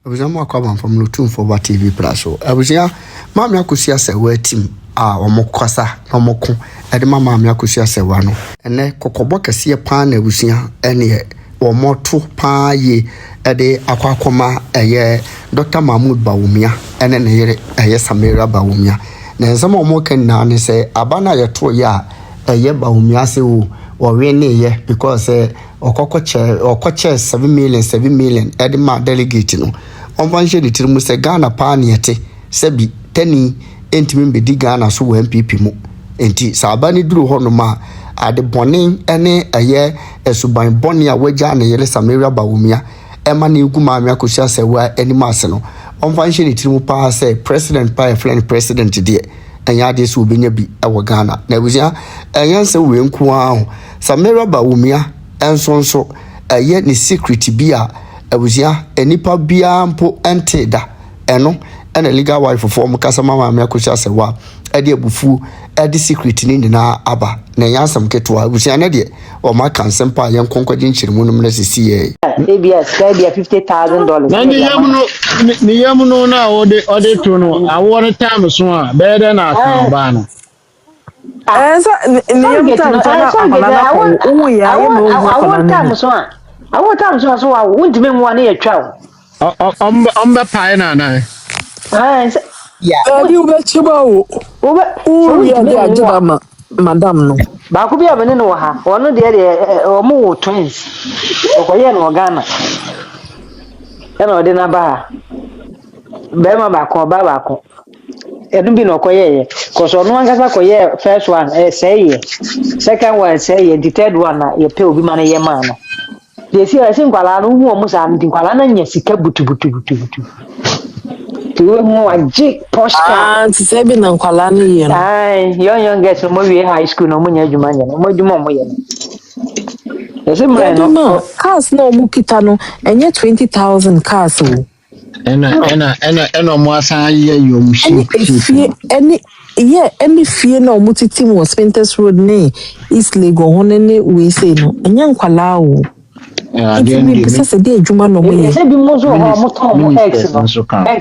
abusua mo akwa from Lutum for TV Plus. Abusua maami Akosua Serwaa team a omokosa omoko e de maami Akosua Serwaa no ene kokobo kese pa na abusua ene omoto pa ye e de akwakoma eye Dr. Mahmoud Bawumia ene ne yere eye Samira Bawumia na nsama omoka na ne se abana ye to ya eye Bawumia se wo we ne ye because okoche 7 million edema delegate no onvanche de tirimu se Ghana pa ne yete sebi tani entimi bedi Ghana so wo MPP mu enti sabani duru ho no ma ade bone ene eye esuban bone a waja na yele Samira Bawumia ema na igu maami Akosua Serwaa anima ase no onvanche de tirimu pa se president pa friend president de enya de so obenya bi ewo Ghana na busia enyanse we nku aho Samira Bawumia ensonso eye ni secret bi a abusia enipa bia mpo enteda eno ena legal wife form kasa maami Akosua Serwaa ede abufu ede secret ni na aba na yansam keto abusia na de o ma kansem pa yen konkwaje nchirimu no na sisi ye ABS kabia $50,000 ni yamuno na ode to no awon time so a better na account ba no so ni yam time so na akola ko umu ya ye no awon time so a awon time so wa wundime mu na ye twa omba pai na na yeah Adi ube chiba o ya de ajaba madam no ba ku bia bene no ha ono de omo wo twins okoye no Ghana ena ode na ba be ma ba ko ba ko enu bi no koye cause ono angasa koye first one say ye second one say ye the third one na ye pe obi ma na ye ma no de si asi nkwala no hu omo sa ndi nkwala na nya sika butu tuwe mu aje poshka ti se bi na nkwala no ye no ai young girls mo wi high school no mo nya adwuma nya no mo adwuma mo ye no ese mre no cars no mu kita no enye 20,000 cars o ena mo asan ye yom shi any fie no mu titi mo Spintex Road ne East Lagos hono ne we say no enye nkwala o Ibi se de adwuma no mo ye ese bi mo so ho mo ton mo x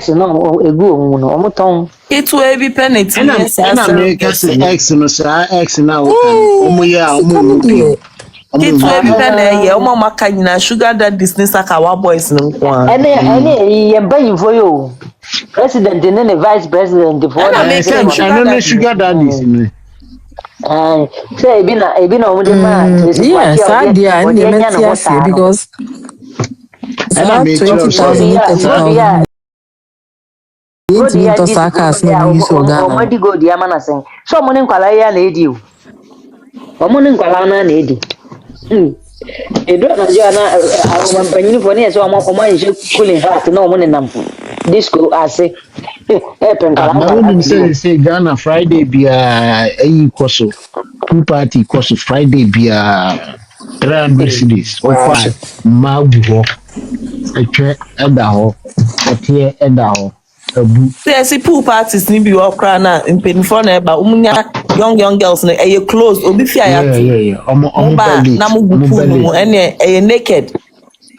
no egu ohun no mo ton itu ebi penalty yes ena me kase x no sa x na o kan omo ye a omo itu ebi penalty ye omo maka nyina sugar daddies ni saka wa boys no nko ene ye bayinfo yo president ne vice president for na sugar daddies ni say ebi na omo de ma yes adia and the metias because ena me 20,000 Godi to sakas na use organ omadi godi ya mana sen so omo ne nkwala ya na edi o omo ne nkwala na edi edo na jo na awon panyin fo ne so omo nje cooling heart na omo ne nam disco ase penkwala na woni say Ghana Friday bia ayi koso two party koso Friday bia 300 cities ofa mabu ho etwe eda ho etie eda ho abu see pool parties ni bi okra na impenfo na eba umunya young girls na eye close obi fi ayatu omo na mu pool mu ene eye naked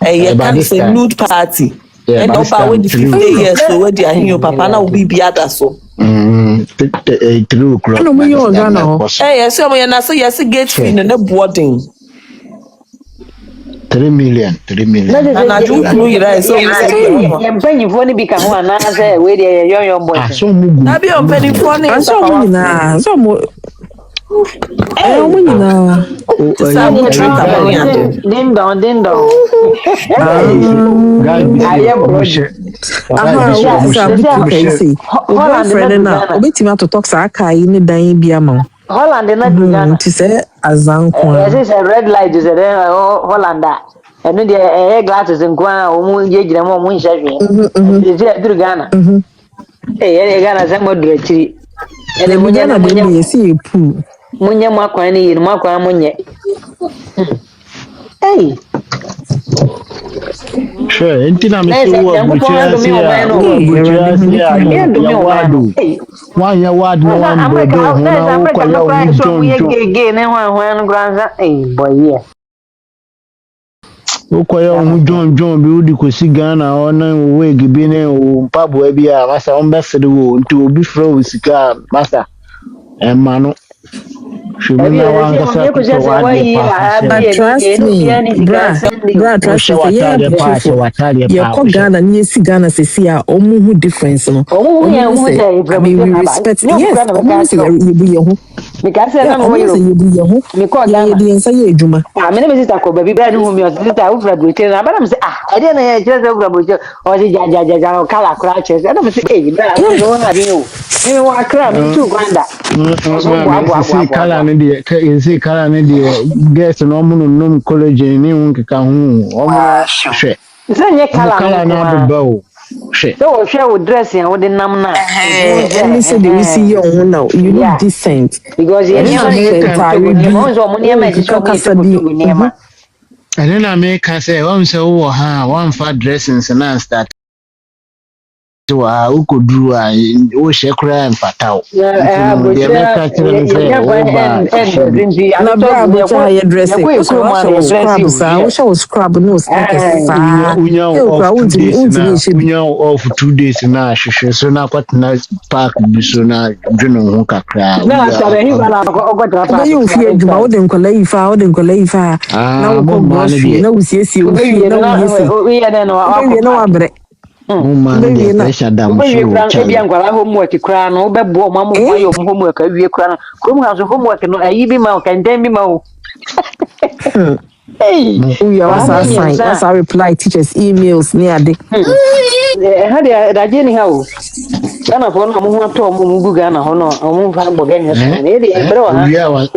eye can say nude party and Obaa with 50 years so we dey ahio papa na obi bi ada so 3 o'clock no me yo Ghana yes so mo na so yes gate fee na boarding 3 million na ju kunu yira so em panyin fo ni bi ka ho na say we dey young boy so mugu na bi on penny fo ni so mo nyina so mo mo nyina sabu drink abanya ding dong I am bullshit Holland na obetima to talk sa kai ni dan bia ma Holland na Ghana ti se azanko yes is red light is there Holland eno de glasses nkwa o mu ye gira mo nhye hwe is there Ghana Ghana se mo dure chiri ene munya na munya yesi epu munya makwa ni yin makwa munye sure entina me so wo buchasi wanya wad no wan bodo hona wo kwa ya wo so ye gege ne hwan no granza boy Okoye on John bi udi kwesi Ghana ona we gibi ne o mpaboa bi a masa on besede wo nti obi fro sika masa ma no hwemu na wan kasa to wade pa But trust me, trust me. Say yeah, yeah, call Ghana, and you see Ghana say see who difference no. Say, I mean we respect. Yes, say you be your because na no say you be your me call yeah, Ghana. the say you juma. Me na me sister ko baby bed hu me o sister u fra broche na ba na me say e dey na ya je se fra broche o se ja kala kra che na me say bra me no na bi o me wa kra me tu gwanda so see kala ne de see kala ne de guest no mu no nom college ni hun keka hu o mu hwe se nye o mu kala no kala na ko beba o hwe so o hwe o dress yan o de nam na And me say they see you on now. You look decent. because ye Ene ni na ma America to go ni mo zo mo ni ma ji so mo to go ni ma ene na America say wan say wo ha wan fa dressings na start to a ukoduru a wo hye kra mfata o nti no de me ka kire no say wo ba Na bra bo cha hair dressing. O so wa show scrub sa. O show scrub no spec sa. unya E off kura 2 days na unti unya off 2 days na hwehwe so na kwatena park bi so na dwene ho kakra na sabe hi bala ko tra pa you fie adwuma wo de nkola yi fa na wo mo ko ma ne grocery de na wo siesie wo ube fie wie na wo na yesi we ya na ube wie na wa bre mo ma ne de wie na pressure dam ube wie so kran e chale bia nkwara homework kra no ube bo ma mo fa yo homework wie kra no krom ha so homework no ayi bi ma o kan den bi ma o hey we are wa what's me our mi sign what's nsa our reply teachers emails ni ade ha de je ni ha o Ghana fo no mo ho to mo mu guga na ho no mo fa bo ganya so ne de e bro ha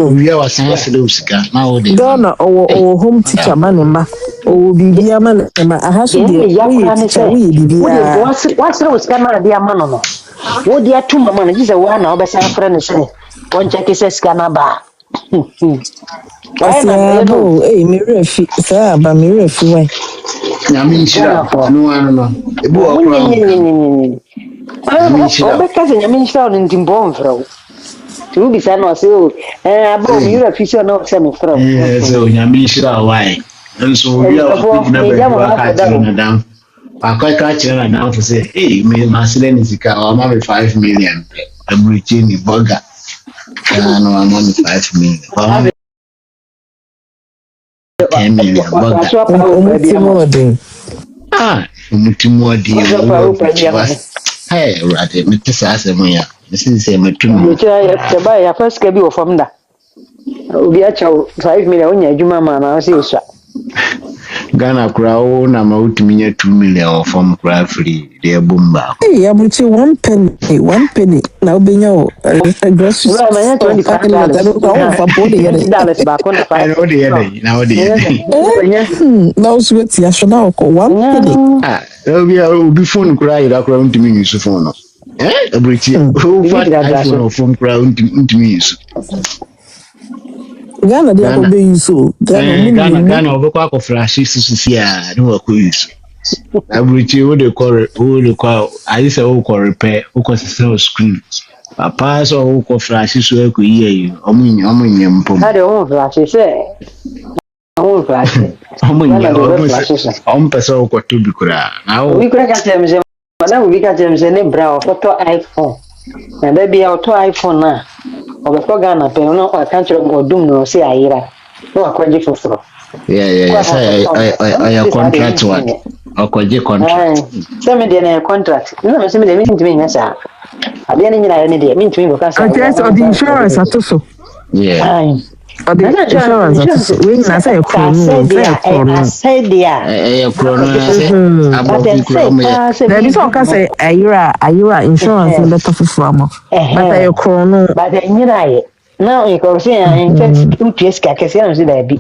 we are san sele usika na wo de ma dona o home teacher manema o bibia manema aha so de de me ya we kra ne teacher se we wo de bibia wasre uska na de ama no no wo de atu mama no gise wa na obesan fra ne se won check se ska na ba why na asia you know bo me refi sa ba me refi why nyame nhyira Ghana fo no ano no ebi o wo munye kra nye nye nka nye nye nyame o nhyira be ka se nyame nhyira no ntimbo mfra wo ti wo bisa na o se o aba mi yura fi se na o se me fra wo so nyame nhyira why nso wi a fo na me ba ja bi mo wa ha ka ko da tire o na dam akwa ka tire na dam for say me masile ni sika o ma me 5 million abrichi ni burger no I'm on 5 million for 10 million burger so pa wo pa omuti bia ma mo den umutima wo odi so pa wo wo pa bia abrichi ma was hey rade me te sa asem ya me say me ye tunu kira ya te ba ya first ka bi wo fam da obi a chaw 5 million onya adwuma ma na se esua Ghana kura wo na ma utimi nya 2 million from kura free de bomba abuchi one penny na obenya o grocery Ura ma nya store parking lot $25 ado kwa wo fa bo de yere $20 ba ko na and 5 what the other now the na wo so ti aso na ko one penny ah obi phone kura ira kura utimi use phone no abrichi who fat iPhone or phone kura utimi use Ghana dia ko Ghana be yuso Ghana mu ni mu Ghana obekwa ko flash susu ya no wa ko use abrichi wo de call I say wo ko repair wo ko system screen papa so wo ko flash so e ko yi omunye mpom ha de on flash se on flash omunye Ghana de be omunye flash se ompese wo ko to bi kura na wo obi kura ka tem se mana obi ka tem se ne bra o photo iPhone na da bia o to iPhone na o be ko Ghana pe no o kan tro go dum no se ayira no akwaje foforo yeah kwa say photo I contract one okoje contract sɛ me deɛ no yɛ contract na me sɛ me deɛ mentumi nyɛ saa adeɛ no nyinaa yɛ ne deɛ mentumi bɛka sɛ okay so the insurance ato so yeah or the insurance ato so we na say asɛe deɛ a kuro no na say but abrofi kuro ɛsɛ mo paa sɛ there be so ka biribi say ayira insurance no better for amo but I krono but ɛnyinaayɛ na nkɔrɔ sɛ nkyɛ wotua sika kɛseɛ na so daabi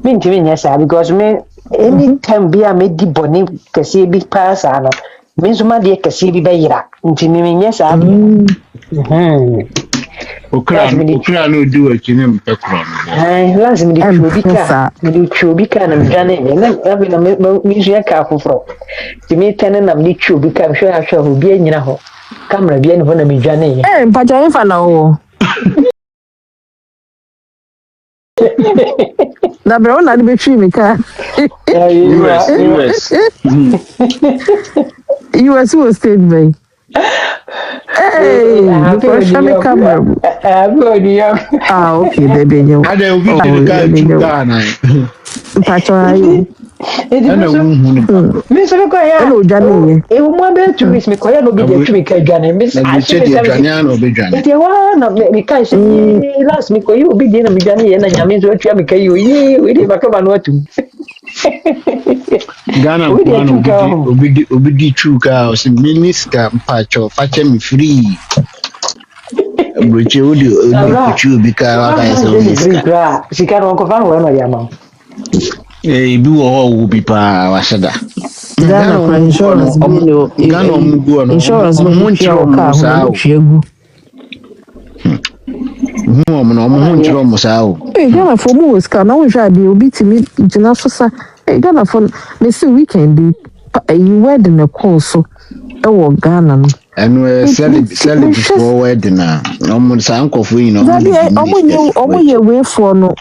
mentumi nyɛ saa because me anytime bi a mɛdi bɔne kɛseɛ bi paa saa no me nso madeɛ kɛseɛ bi bɛyera nti memenyɛ saa deɛ okra no di wakyi ne mpɛ kuro no last mede twa obi ka empesa mede twa obi ka na medwane nyɛ na afei na mesua ka foforɔ nti metɛne na mede twa obi ka mehwɛ ahwɛ hɔ obi anyina hɔ kamera bia ne hɔ na medwane yɛ mpacha ifa na o Na bro na be twi me ka. US. US was state bay. Hey, because Shami camera. Ah, okay, there be you. Ada obi de ka chu Ghana. Pacho ayo. Ana wu hu ni ba. Me so ko ya. Hello, Johnny. E wo mo be tourist me ko ya no bi de twi me ka dwane me Na bi che de dwane na obi dwane. Ete wa na me ka se last me ko yi obi de na me dwane ye na nyame so atwa me ka yi we de ba ka ba no atu. Ghana ko obi di chu ka o se minister mpacho fache me free. Broche odi kuchu obi ka wa ka so minister. Sika no ko fa no no ya ma. Bi wo bi pa wa shada. Ghana kwa insurance bill. Ghana omugu no. Insurance no Omu nchiro mu saa o. Omu nchiro mu saa o. Ghana for mu was ka na wo hwa bi obi timi gina so sa. Ghana for me see weekend you wedding na call so e wo Ghana no. Enu celebrate for wedding na. Omu saa nkofo yi no. Omu ye we for no.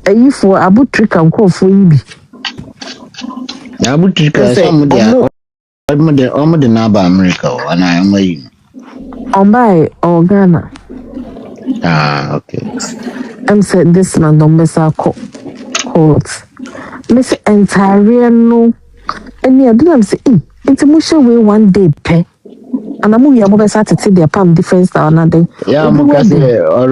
Eyi for abutrika nkofo yi bi. Ya butrika some de omu de na ba America o ana enwe. Ombai or Ghana. Ah, okay. I'm said this man don't mess up court. Miss entire no. And yeah, do say it's a musha way one day pay. And I'm moving over to see their palm difference down another. Yeah, because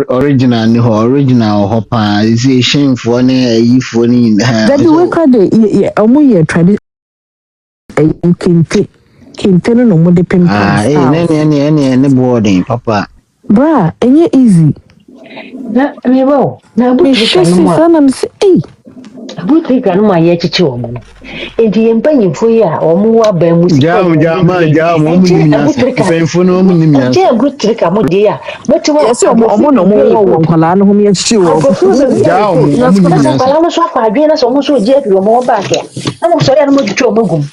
original ni ho original ho pa is a shame for ne yi for ni. That the way called yeah, omu ye tradition. Kinte no mo de pim. Ah, any boarding papa. Bra, enye easy. Na me bo, na abutrika no mo. Sana me say, abutrika no ma ye chichi o mo. Enti empanyimfo yi a omo wa ba mu sika. Ja mo mu ni nya. Empanyimfo no mu ni nya. Je abutrika mo de ya. Beti wo. Yes, omo no mo wo nkwala no ho me chichi wo. Ja mo mu ni nya. Nkwala no so akwa adwe na so mo so je afi omo ba ke. Na mo so ya no mo chichi omo gum.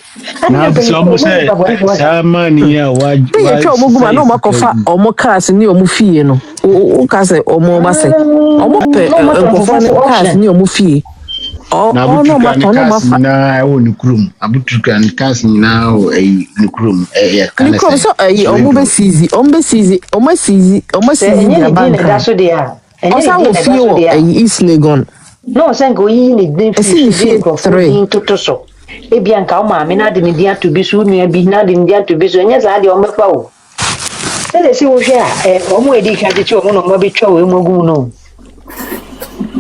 Na so mo say samani ya wa ye omo gum na omo kofa omo cars ni omo fie no. O ka say omo ba say. Omo pe kofa no cars ni omo fie. Na abutuka ni kasi na ewo ni kurum abutuka ni kasi na o ni kurum ya kana ni kurum so omo be sizi ya banka so de a osa wo fie wo East Legon no sengo yi ni din fie ko fie toto so e bia nka o ma me na de ni dia to bi so nua bi na de ni dia to bi so nya za de o mefa wo se de si wo hwe a omo edi ka ti omo no mo bi twa wo mogum no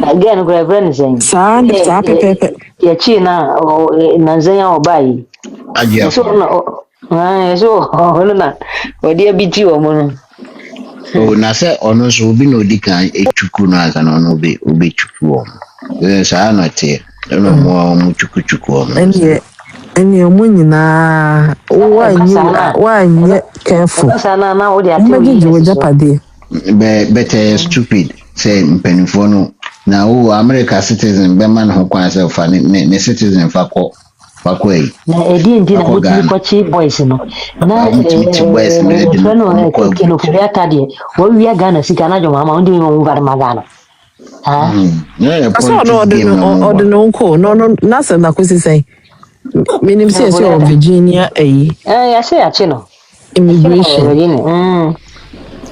again go friend saying sa pepe ya chi na Zenya Obaa yi so na so na odi abiti o mo no o na se ono so obi no di kan echuku no aka no obi chuku o sa na te no mo chuku o eni omo nyina wa nye careful sa na odi ate o japade better stupid say mpenifo no na o America citizen be man ho kwan se fa ne citizen fa ko yi na edi ndi na mutu ko chi boys no na boys no edi no ko no kire atade wo wi Ghana sika na joma ma ndi mo ngare magana ha aso no ordinary ko no na se na kwesi say minim se o Virginia ya se ya chi no immigration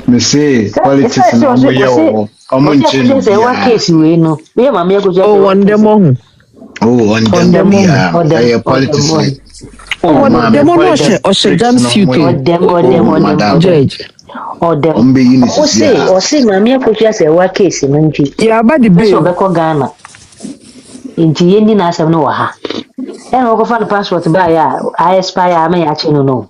me say politics na mo ye o omo nche se wa case we no me ma me ko je on them on them yeah politics on them o she jam suit on them judge on be unity o se ma me ko se wa case no nti ya ba the bill so be ko Ghana nti yendi na asem no wa ha o ko fa no passport ba ya I expire ma ya chi no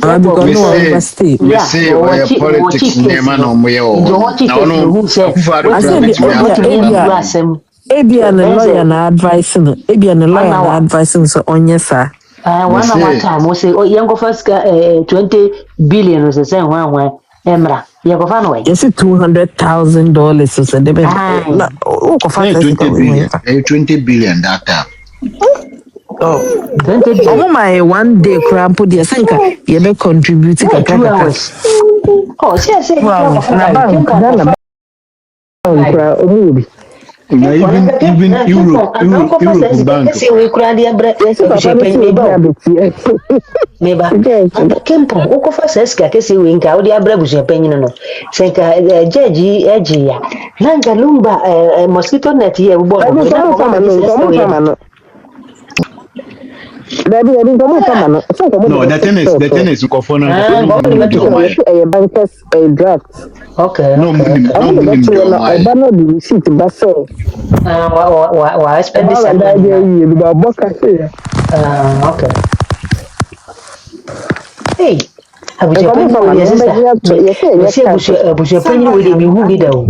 because no university. We say where politics never no more. Ebia na lawyer na advising. So onye sa. One time we say yango first 20 billion or say one emra. Yango fa no way. Yes $200,000 so dey be. Na o ko fa 20 billion that time. Oh, 20 billion. My one day cramp there senka you be contribute kakra. Oh, say Wow, na bank Ghana bank omubi. Even Europe bank. Say we kura dia bre. Yes, papa no say obi abeti. Meba. Kempo, uko fa seska kesi we nka odi abra busu panyin no. Se nka jeji ya. Na nka lumba mosquito net ye ubo. Baby, come fama no. Baby, come fama no. No, the tennis nkofona a bankers a draft. Okay. No, Oba no the receipt ba so. Wa spend this money. Okay. Hey, abuja panyin yes sister. Abuja panyin we dey mi hu bi da o.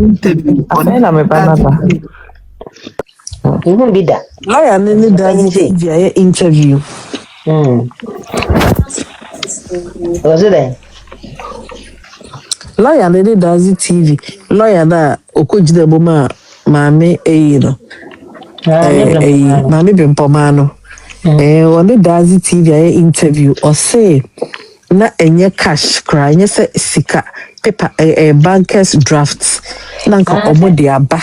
Na me banana. Hu bi da. Lawyer ni does it interview. Was it then? Lawyer ni does it TV. Lawyer da okojide bo maame no. Maame Bempoma no. One does it TV interview or say na enye cash cry enye se sika paper bankers drafts na nka omo de aba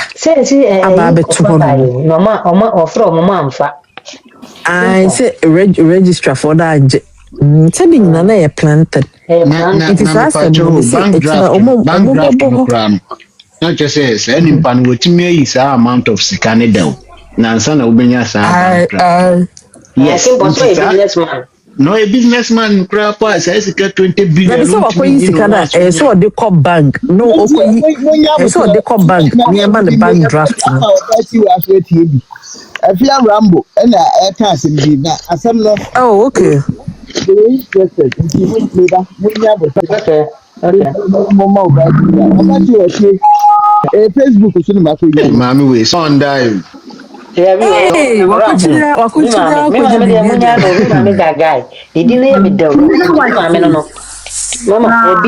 aba beto ho no ma offer omo amfa I say register for that tell na na e planted it is as a bank draft na just say any pan wetimi ayi sa amount of sika ne daw na nsa na obenya sa bank yes businessman. No, a businessman crap as I get 20 billion. So they call bank. No, so they call bank. Near the bank draft. If you are Rambo and I can't see that. Oh, okay. Facebook is in my Mammy, we son die. Hey, wakuchira mami gagai idi na me daw mami no mama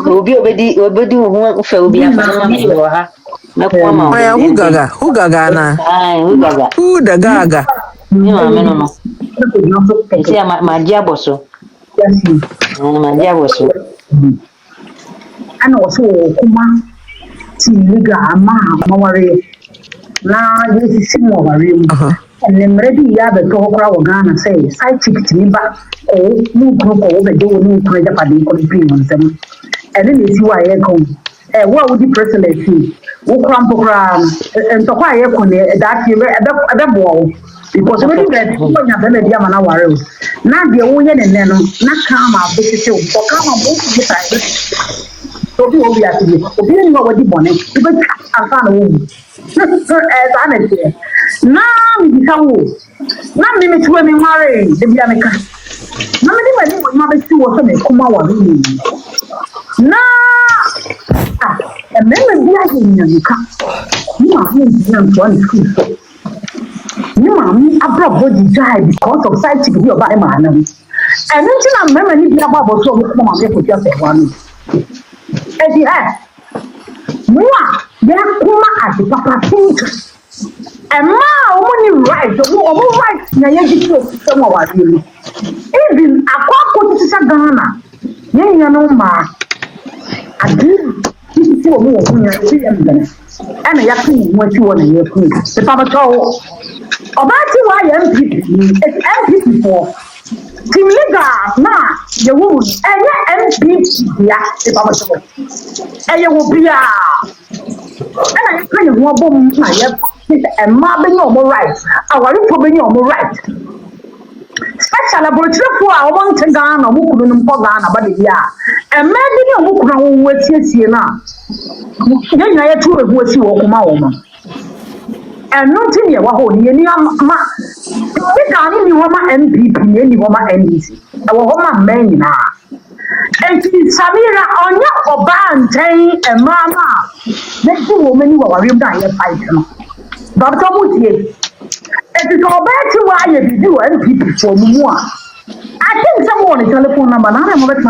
obi obedi ho fa obi afa na mami do ha na ko ma oya hu gaga na hu gaga ni mami no ese ma dia boso ma dia boso ana oso kuma ti liga ama maware na yesi mo ware mu and remedy ya be to kora wo Ghana say side chick ti ba o mu group o be de wo ni to ja pade ko bi mo nsem and then esi wa ye ko wo wo di president wo kora mpokra ento kwa ye ko ne that ye be bo because we dey get ko nya be dia mana ware na de wo ye ne no na ka ma be tete o ka ma bo ti ta obi obi ati obi ni wo di bone ibe asa na wo na mi kawo na mi tuwe mi mare de bia meka na mi di mo ma be si wo so me kuma wa ni na me bia ye ni ka ni ma hu ni na to ni school ni ma mi abra body die because of side chick bi oba e ma na enu ti na me ni bia ba bo so mo ma be ko ti ase wa ni e di Mua, they are kuma at the papa think. And ma, only right, the right, na yeji to some of our really. Even a quack to Ghana. Yen no ma. I do to more and a yakin what you want to hear. The papa told about why MP for. Team Liga, na, the woman, and MP, yeah, the papa told. And you will be and I kind of want and ma be no more right. Our people be no more right. Special laboratory for our one to Ghana, who couldn't put Ghana, but yeah. And maybe no more crown with you now. Then I had to avoid you or Mama. And not in your home, you ma. We can't even want MPP, any woman NDC. Our woman men now. And Samira on your Obaa and Mama. Next woman you are real die fight. Dr. Mutier. It is Obaa to why you do MPP for more. I think someone is telephone number. Now I'm over to him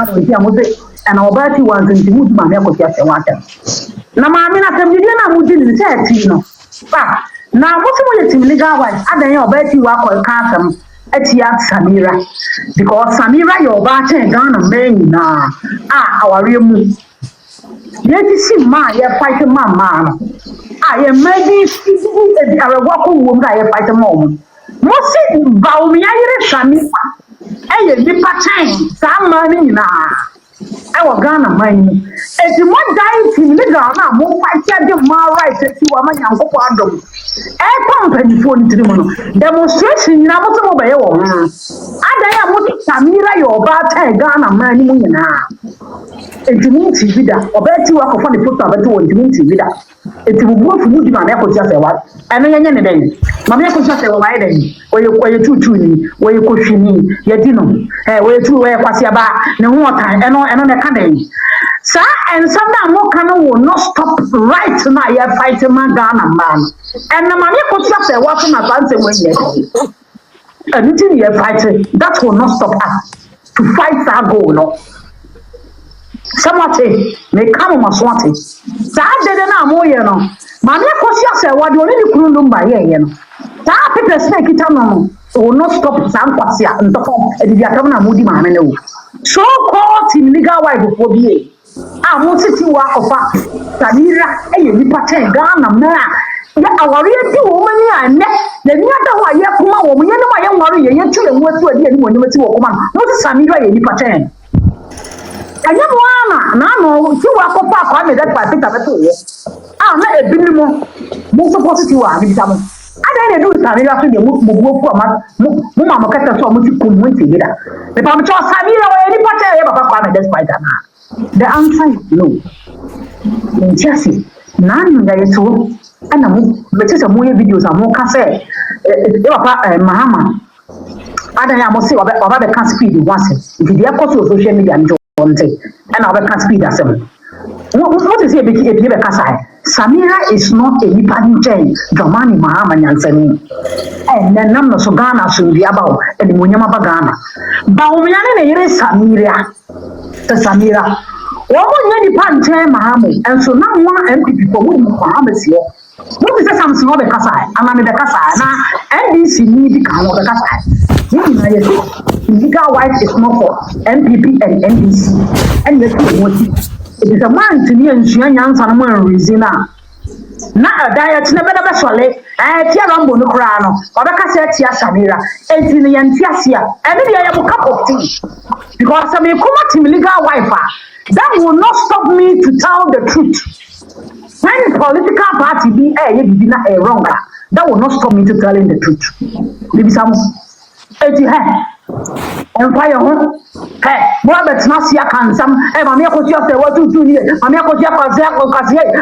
and Obaa to want to move my neck just a water. Now, Mamma, I'm going to say, you know. Now, what's the way to legal wise? I don't know about you are custom. Samira because Samira your batch Ghana men our real move Yeti si ma ye fight ma no. I am maybe a walk womb I fight a mom. Most Bawumia Samira. Eye nipa chen saa man na e wo Ghana man e di mo dai team ni Ghana mo fight the man right ti wa ma nyankopɔ adom e company fo ni tiri mo no demonstration na mo to mo be ye wo adan ya mo Samira yo Obaa ten Ghana man ni mo nyina etimu TV da obeti wa ko fa ne photo abeti wo etimu TV da etimu buo fu mu di ma me ko tia se wa eno yenye ne den ma me ko tia se wa wa den oye tutu ni oye ko hwini ye di no oye tu oye kwase aba ne ho otan eno ne ka den sa and some mo kan will not stop right now ye fight man Ghana man and ma me ko tia se wa so na fanse mo ye anything ye fight that will not stop us to fight our goal no. Somewhat, may come on swati. Saturday na moye no. Mammy Kosia said, what do you need to do by ye? That people snake it on will not stop Sam Quasia and the form and the Atamana Moody man. So called in legal wife before be. I want to see what of Samira, a Nipa Ghana man. Ya awari woman ya ne na ni ada wa ya kuma wo mun ye no ya nware ye ye tule nwotu ade ni woni meti wo kuma no Samira ye Nipa chen. Anya mwana na no ti wa ko pa kwa me that pa Peter beto ye na ebini mo support ti wa bi tamo ada ne do Samira so de mo buofu ama mo ma kata so mo ti kum mo ti bida me pa mo cho Samira wa ni pata ye baba kwa me that spider na the answer is no in chasi na nda yeto ana mo betisa mo ye videos amo ka se e papa mahama ada ya mo se wa be can speed once if you go to social media and I will can't speak as what is it? Samira is not a Nippon chain, Dramani Mahama Yansani. And then number so Ghana soon be about and Munyama Bagana. Bawumia is Samira. The Samira. What Nippon chain Mahama, and so now one MPP for whom Mahamas here. What is something of the Kasai? I'm the Kasai now, and this need to come of the Kasai. Legal wife is not for MPP and NDC. And let's see what it is a man to me and Shian Salmon Rizina. Now a diet never solid. I tear on Bonocrano, or the cassette Samira, 18 and Tiasia, and maybe I have a cup of tea. Because I may come at him legal wife. That will not stop me to tell the truth. When political party be a wronger, that will not stop me to telling the truth. Maybe some. Empire home. Hey, Robert Nasia can some. Hey, Mamma Kosia, what to do here? Mamma Kosia,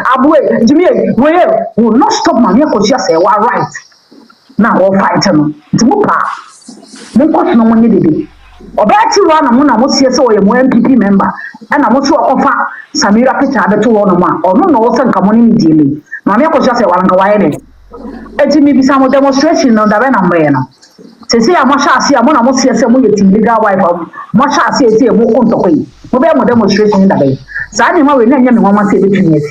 Abue, Jimmy, will not stop Mamma Kosia, say, what right now, all fighting. It's Mupa. No question, no one needed. Obaa run among a most yes or a MPP member, and I want to offer Samira Peter to one or no, also come on immediately. Mamma Kosia, say, Walanka, it may be some demonstration on the Venambreno. Say a masha see a mona must see a legal wife of Masha see a more on the way. Mobile demonstration in the bay. So I didn't know when any woman say between yes.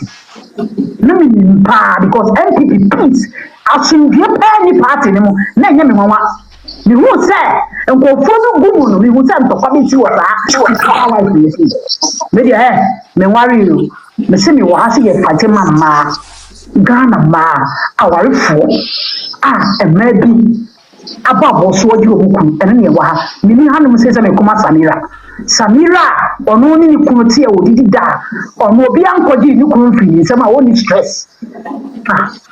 No, because MPP peace. I shouldn't be any party anymore. Name mama. You will say, and go for the woman, we will send to come to our wife. Maybe me worry you. Me see me was here fighting mama. Ghana ma, our fool. And maybe. Above also what you and any wa mini hanum says me kuma Samira or no ni kunuti o didi da or no bi ankoji ni kunu fi say ma woni stress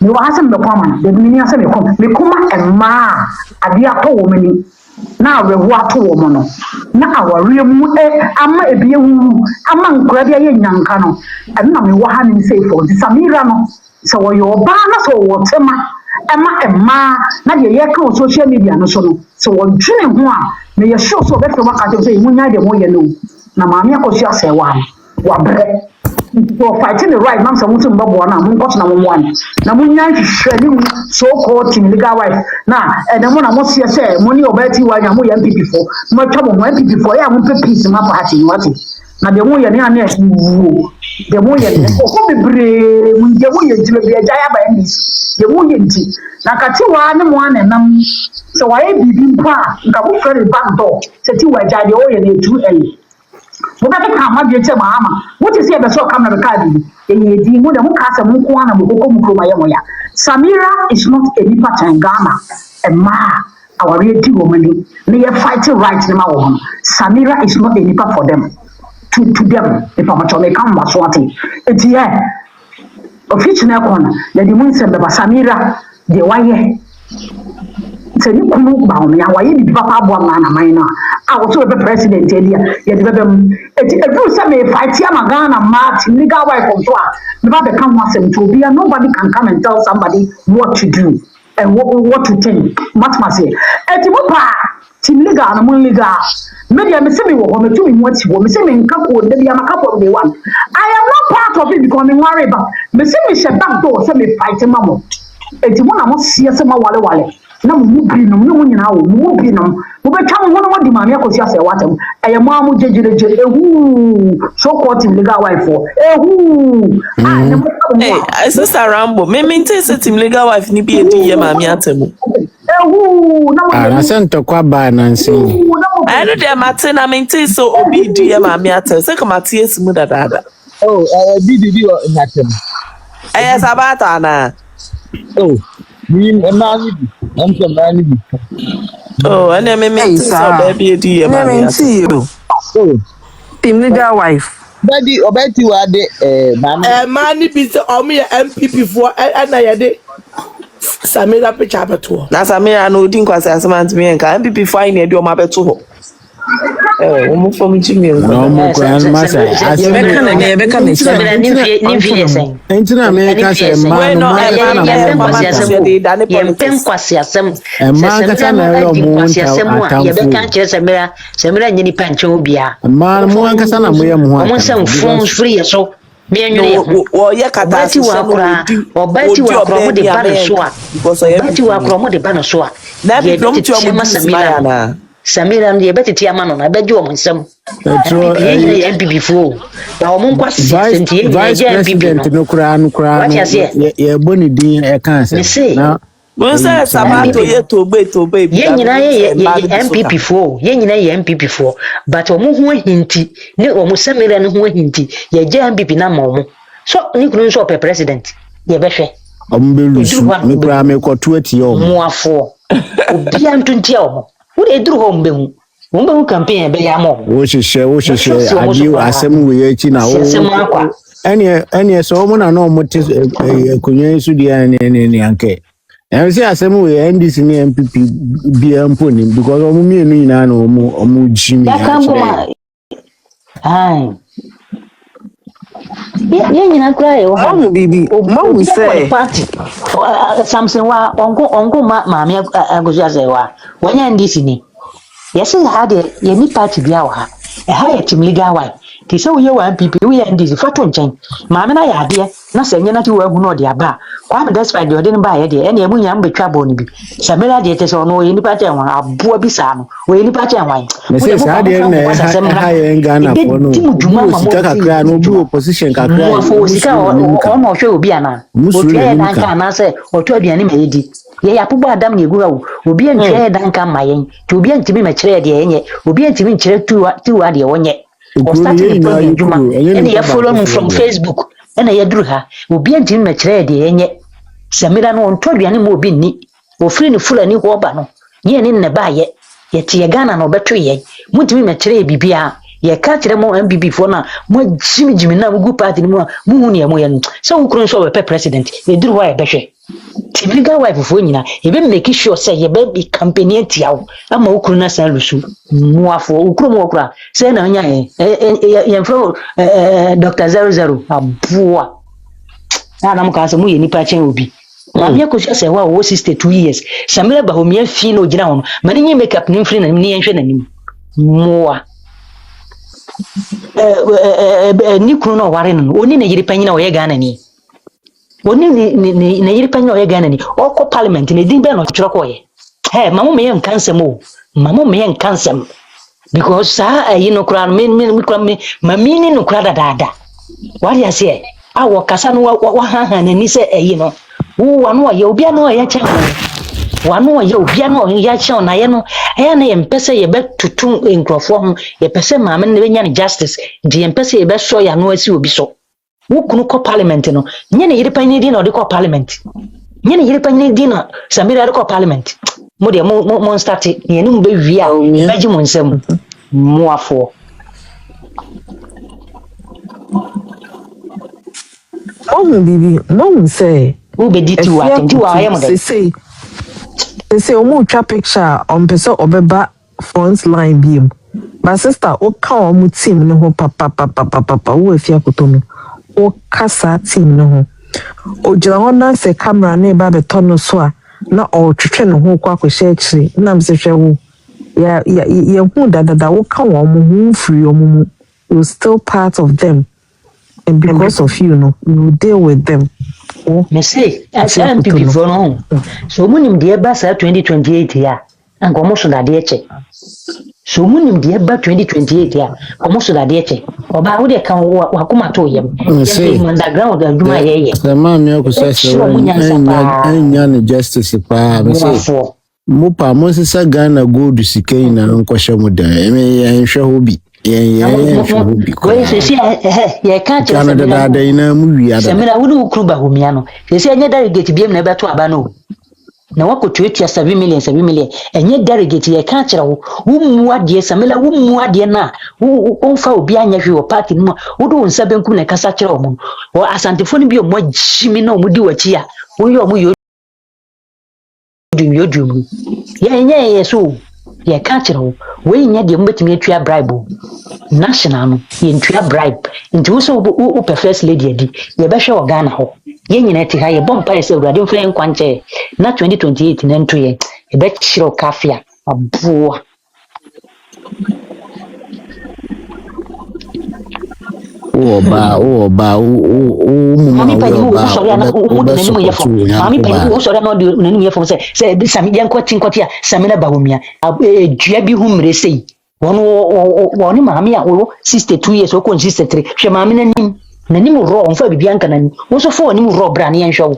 me wa asem be kwama de mini asem me kuma emma ade ato wo mini na awewu ato wo mo no na aware mu ama ebie wu ama nkura bia ye nyanka no na me wa hanum say for Samira no so wo yo ba na so wo tema Emma, na de yeka on social media no so no so wodwene ho a na ye show so beto maka say munya de mo ye no na maame Akosua Serwaa wa bre for fighting the right nam so mutum babo na mo nkot na mo wan na munya hwehwani so called team legal wife na mo na mo se say mo ni obeti wa nya mo ye MPP for mo twa mo MPP for ya mo peace ma party what na de mo ye ne ana wo de mo ye ko bebre mo de mo ye jibe bia jaya ba emis de mo ye nti na kati wa ne mo anenam so wa e bibi mpa nka bo fere back door se ti wa jade o ye na etu ele mo ba ka ma bi che ma ama what is here be so come na be ka bi di mo de mo ka se mo ko na mo ko mo ko ma ye mo ya Samira is not a nipa Ghana a ma our ready woman they are fighting right na ma wo Samira is not a nipa for them to them if I'm to come back so it's yeah official na corner na di mo nsem be Samira de waye sɛ ni kunu Bawumia waye bi papa abo na man na a wo so be president elia ye de be mu eti edu sɛ me fight ya magana mat legal wife of so a me ba be kan wasem to be nobody can come and tell somebody what to do and what to think much say eti mo pa ti legal na mo legal me dia me se me wo me to me wati wo me se me nka ko de bia maka ko de one I am not part of it because me worry ba me se me she back door se me fight mamo eti mo na mo sie se ma wale na mu bi no mu nyina wo mu bi no mo be twa mo no di maame Akosua Serwaa tem eye mo amu jejereje ehu so court legal wife for ehu hey sister Rambo me maintain say team legal wife ni bi edi ye maame atemu ehu na sento kwa ba na nsi I know dey mate na maintain so obi di ye maame atem say come atie simu dada oh di na tem sabata na oh ni mani bi mani bi oh and me maintain so baby di ye maame atem oh team legal wife Daddy obeti wa de mani bi se omo ye MPP for na ye de Samira picture abeto na Samira no odi nkwase asement me nka MPP for ai na de o ma beto ho omo from Jimmy no mo ko an ma say ye beka na Samira ni fi sen entina me ka say ma no ye pen kwase asem ma ka ta na yo mo ye beka nche Samira nyini panche obia ma mo an ka sa na mo ye mo mo nsem from free so me anwere wo ye kata obati wa kura mo de ba no so a obati wa kura mo de ba no so a ye de ma Samira na Samira ye betiti ama no na beje o nsem ye MPP fo na o mon kwase senti ye president no kura ye boni din e kan se na mo say sabato ye tobe ye nyina ye MPP fo ye nyina ye MPP fo but o mo ho hinti ne o mo Samira no ho hinti ye je MPP na ma o mo so ni kunu so pe president ye behwe o mbe lusu me kura me ko tuati o mo afo obi antunti o mo wo de duru ho mbehu campaign be ya mo wo hwehwe adi asem we ya chi na wo ene so mo na no mo te kunye su dia ne anke en se asem we NDC ne MPP bi ampo ni because o mo mienu nyina na o mo jimi ya kambo ma ai ye nyina kura e wo ha mo bibi mo say party Samson wa onko maame Akosua Serwaa wonya NDC ni yes ha de ye ni party bia wa ha ye team legal wa ti se wo ye wa MPP wo ye NDC foto nchen maame na ya de na se nyena ti wo agu no de aba kwa me despite de ode ne ba ye de ene emu nya mbetwa bo ni bi Samira de te se ono ye ni party enwa aboa bi sa no wo ye ni party enwa me se sa de na ha ye Ghana for no sika kakra no bi opposition kakra mo fo sika ono hwe obi ana o twa dan ka na se o twa aduane ma yedi ye ya pubo adam na egura wo obi antwa dan ka ma yen ti obi antimi ma kire de yenye obi antimi nkire tuwa de wonye o start the program juma ene ya follow me from Facebook ene ya duru ha obi antimi ma kire de yenye Samira no onto aduane ma obi ni o free ni fulani ho ba no ye ne ne ba ye tie Ghana no beto ye mutimi ma kire bibia ye ka kire mo MPP fo na mo jimi na mu party ni mo hu ne mo ye no so ukron so be president e duru wa e behwe legal wife fo nyina e be make sure say ye be campaign atiawo ama ukuru na san lusu muafo ukuru mo okura say na nya ye fro Dr. 00 aboa na mo ka se mo ye nipa chen obi maame Akosua Serwaa wo 62 years Samira Bawumia fi no gina hono mani nyi makeup ni mfiri na ni enhwe na nim moa ni kunu no ware no oni na yiri panyina o ye Ghana ni oni ni na yiri panyina o ye Ghana ni oko parliament na din be no twere ko ye he mamu me yan kansem o mamu me yan kansem because sa ayi no kura me kura me mamini no kura dada what you say awo kasa no wa ha na ni se ayi no wo wa no ye obi no ye chen wano ye obia no ya che na ye no e na ye mpese ye betutu nkrofo ho ye pese maame ne benya justice di ye mpese ye be so ya no asi obi so wukunu ko parliament no nye ne yire panyi di na odi ko parliament nye ne yire panyi di na Samira odi ko parliament mo de mo start ye no be wi a beji mo nsem mo afo Bibi, no say. Who be did you what? Do I am they say omu twa picture on person obeba front line beam. My sister o ka omu team no ho papa wo afia kotono. O kasa team no ho. O jira ho na se camera na ba beto no so a na o twetwe no ho kwa kwehye akiri. Na me se hwe wo. Ya hu dada wo ka wo mu free omu. You still part of them. And because of you know, you deal with them. Oh, me say, as MPP for no. So munim de ba sa 2028 ya. An komo so da de che. So munim de ba 2028 ya. Komo so da de che. Oba wo de kan wa kuma to yem. Say underground da duma ye. The man me Akosua Serwaa enya ne justice pa me say. Mo pa mo sisa Ghana gold sika na nkwahye mo da. Me enhwe ho bi. Wait, see, you can't tell me that they know movie. Samira, who do Kruba Humiano? They say, I delegate be never to Abano. Now, what could treat you 7 million, and yet delegate ye can't tell whom what dear Samila, whom what dear na, who found behind your party, who do 7 kuna Casacho, or as antiphone be a more Jimino would do a chia, who you do your dream. Yea, so. Ye can't tell, we need you met me to a bribe. National into a bribe into so upe first lady ye be sure Ghana ho ye nyina ti ha ye bomb pare se urade mfre nkwanche na 2028 na nto ye be chiro kafia abuo Obaa mami pa you so ya na mu de nanimu ye fo mami pa you so ya na de nanimu ye fo se Sami yan kwati a Samira Bawumia dua bi hu mre sei woni maami a wo 62 years o ko 63 hwe maami nanim ro onfa bibia nka nanim wo so fo woni ro bra ne yan hwe wo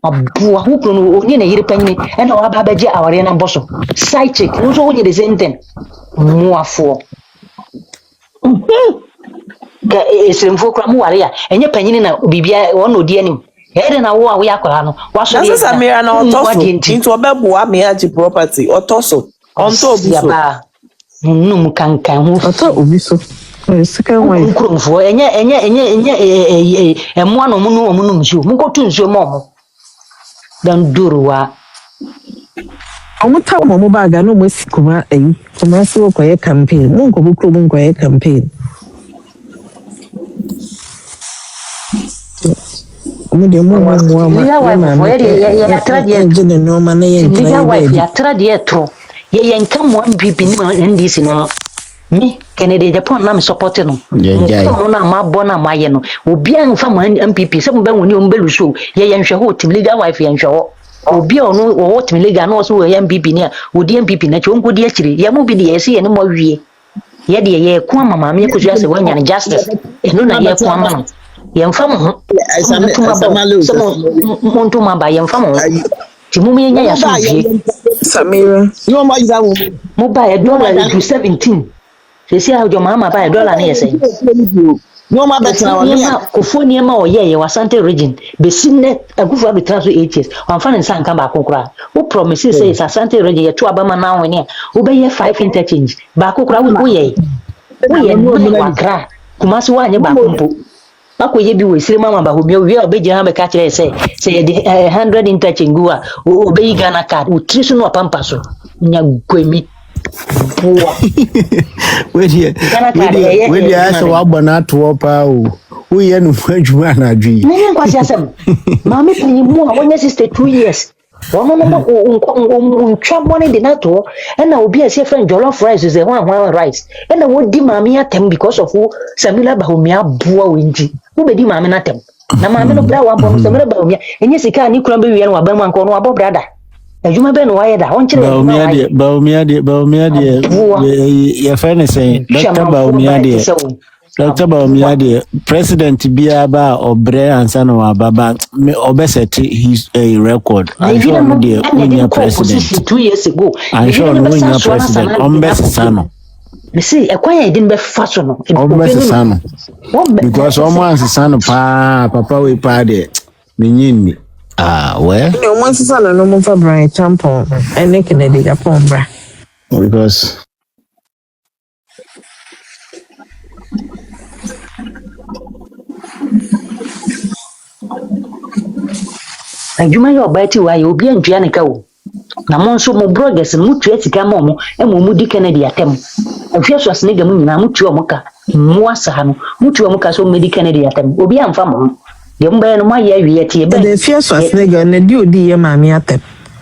abua hu kunu oni na yire panyi e na wa ba baje aware na boso side check wo so woni the same thing mu afo ga esemfo kra mu ware a enye panyi na bibia wo no di anim ede na wo a wo yakora no wa so ye Samira na otoso into obebua me agi property otoso onto obuso num kankan hu ata obiso second wife nkromfo enye emo no mu nsuo mu ko tu nsuo mo dan duruwa omuta mo baga no mo sikuma kuma so ko ye campaign mo ko bukro mo ko ye campaign mo de mo ya trade tro ye nkam mo MPP ni NDC no ni Kennedy Japan na me support no mo na ma bo na ma ye no obi an fa mo MPP se mo ba woni o mbelu so ye nhwe ho team leader wife ye nhwe ho obi ono wo team leader no so ye MPP ni a odi MPP na che onko di akire ye mo bi di ye se ye ne mo wie ye de ye ko mama me ko se wanya ne justice eno na ye ko ama ye mfa mo monto ma ba ye mfa mo ti mu me nya ya so wie Samira you ma iza wo mo ba ye dollar to 17 se si a jo mama ba ye dollar ne ye say no ma betra wa ne kofo ni ma o ye Wasante region be sinne agufo be transfer 8 years on fan nsan kan ba kokora wo promise say Asante region ye to abama na wo ne wo be ye 5 interchange ba kokora wo ye wa kra kuma so wa nye ba kompo bako ye bi we sire mama ba hobi we obeji ha be ka kire say ye 100 interchange gua obeyi Ghana card o trisu no pampa so nya gwemi we dia aso wa bona to pa o wo ye no adwuma na adwi nyen kwasi asem mama pinyi mu a wonya 62 years wono no ntwa money de nato na obi ase friend jollof rice ze one rice na wodi mama atem because of Samira Bawumia bua wenji wo be di mama na atem na mama no bra wa bom Samira Bawumia enye sika ni kura be wi no abam anko no abo brada adwuma be no wa ye da won kire Bawumia de ye friend say Dr. Bawumia de Dr. Bawumia de president biaba obre ansa na wababa obesete his a record. I'm sure no dey unya president 2 years ago. I'm sure no unya president ombesano. Me see ekwan ya din be fa so no. Ombesano. Because omansano papa we pa de menyini. Where? No one sisano no mo fa Brian Tampon. Ene Kennedy Japan bra. Because adwuma yɛ ɔbaati wa yɛ obi antua ne ka wo na mo nso mo bloggers mo tua sika ma mo mo di Kennedy atem afia so asene gamu nyina mo tua mo ka mo asa no mo tua mo ka so mo di Kennedy atem obi amfa mo de mo bɛyɛ no mo ayɛ awie tie bɛ de afia so asene ga na di odi yɛ maame atem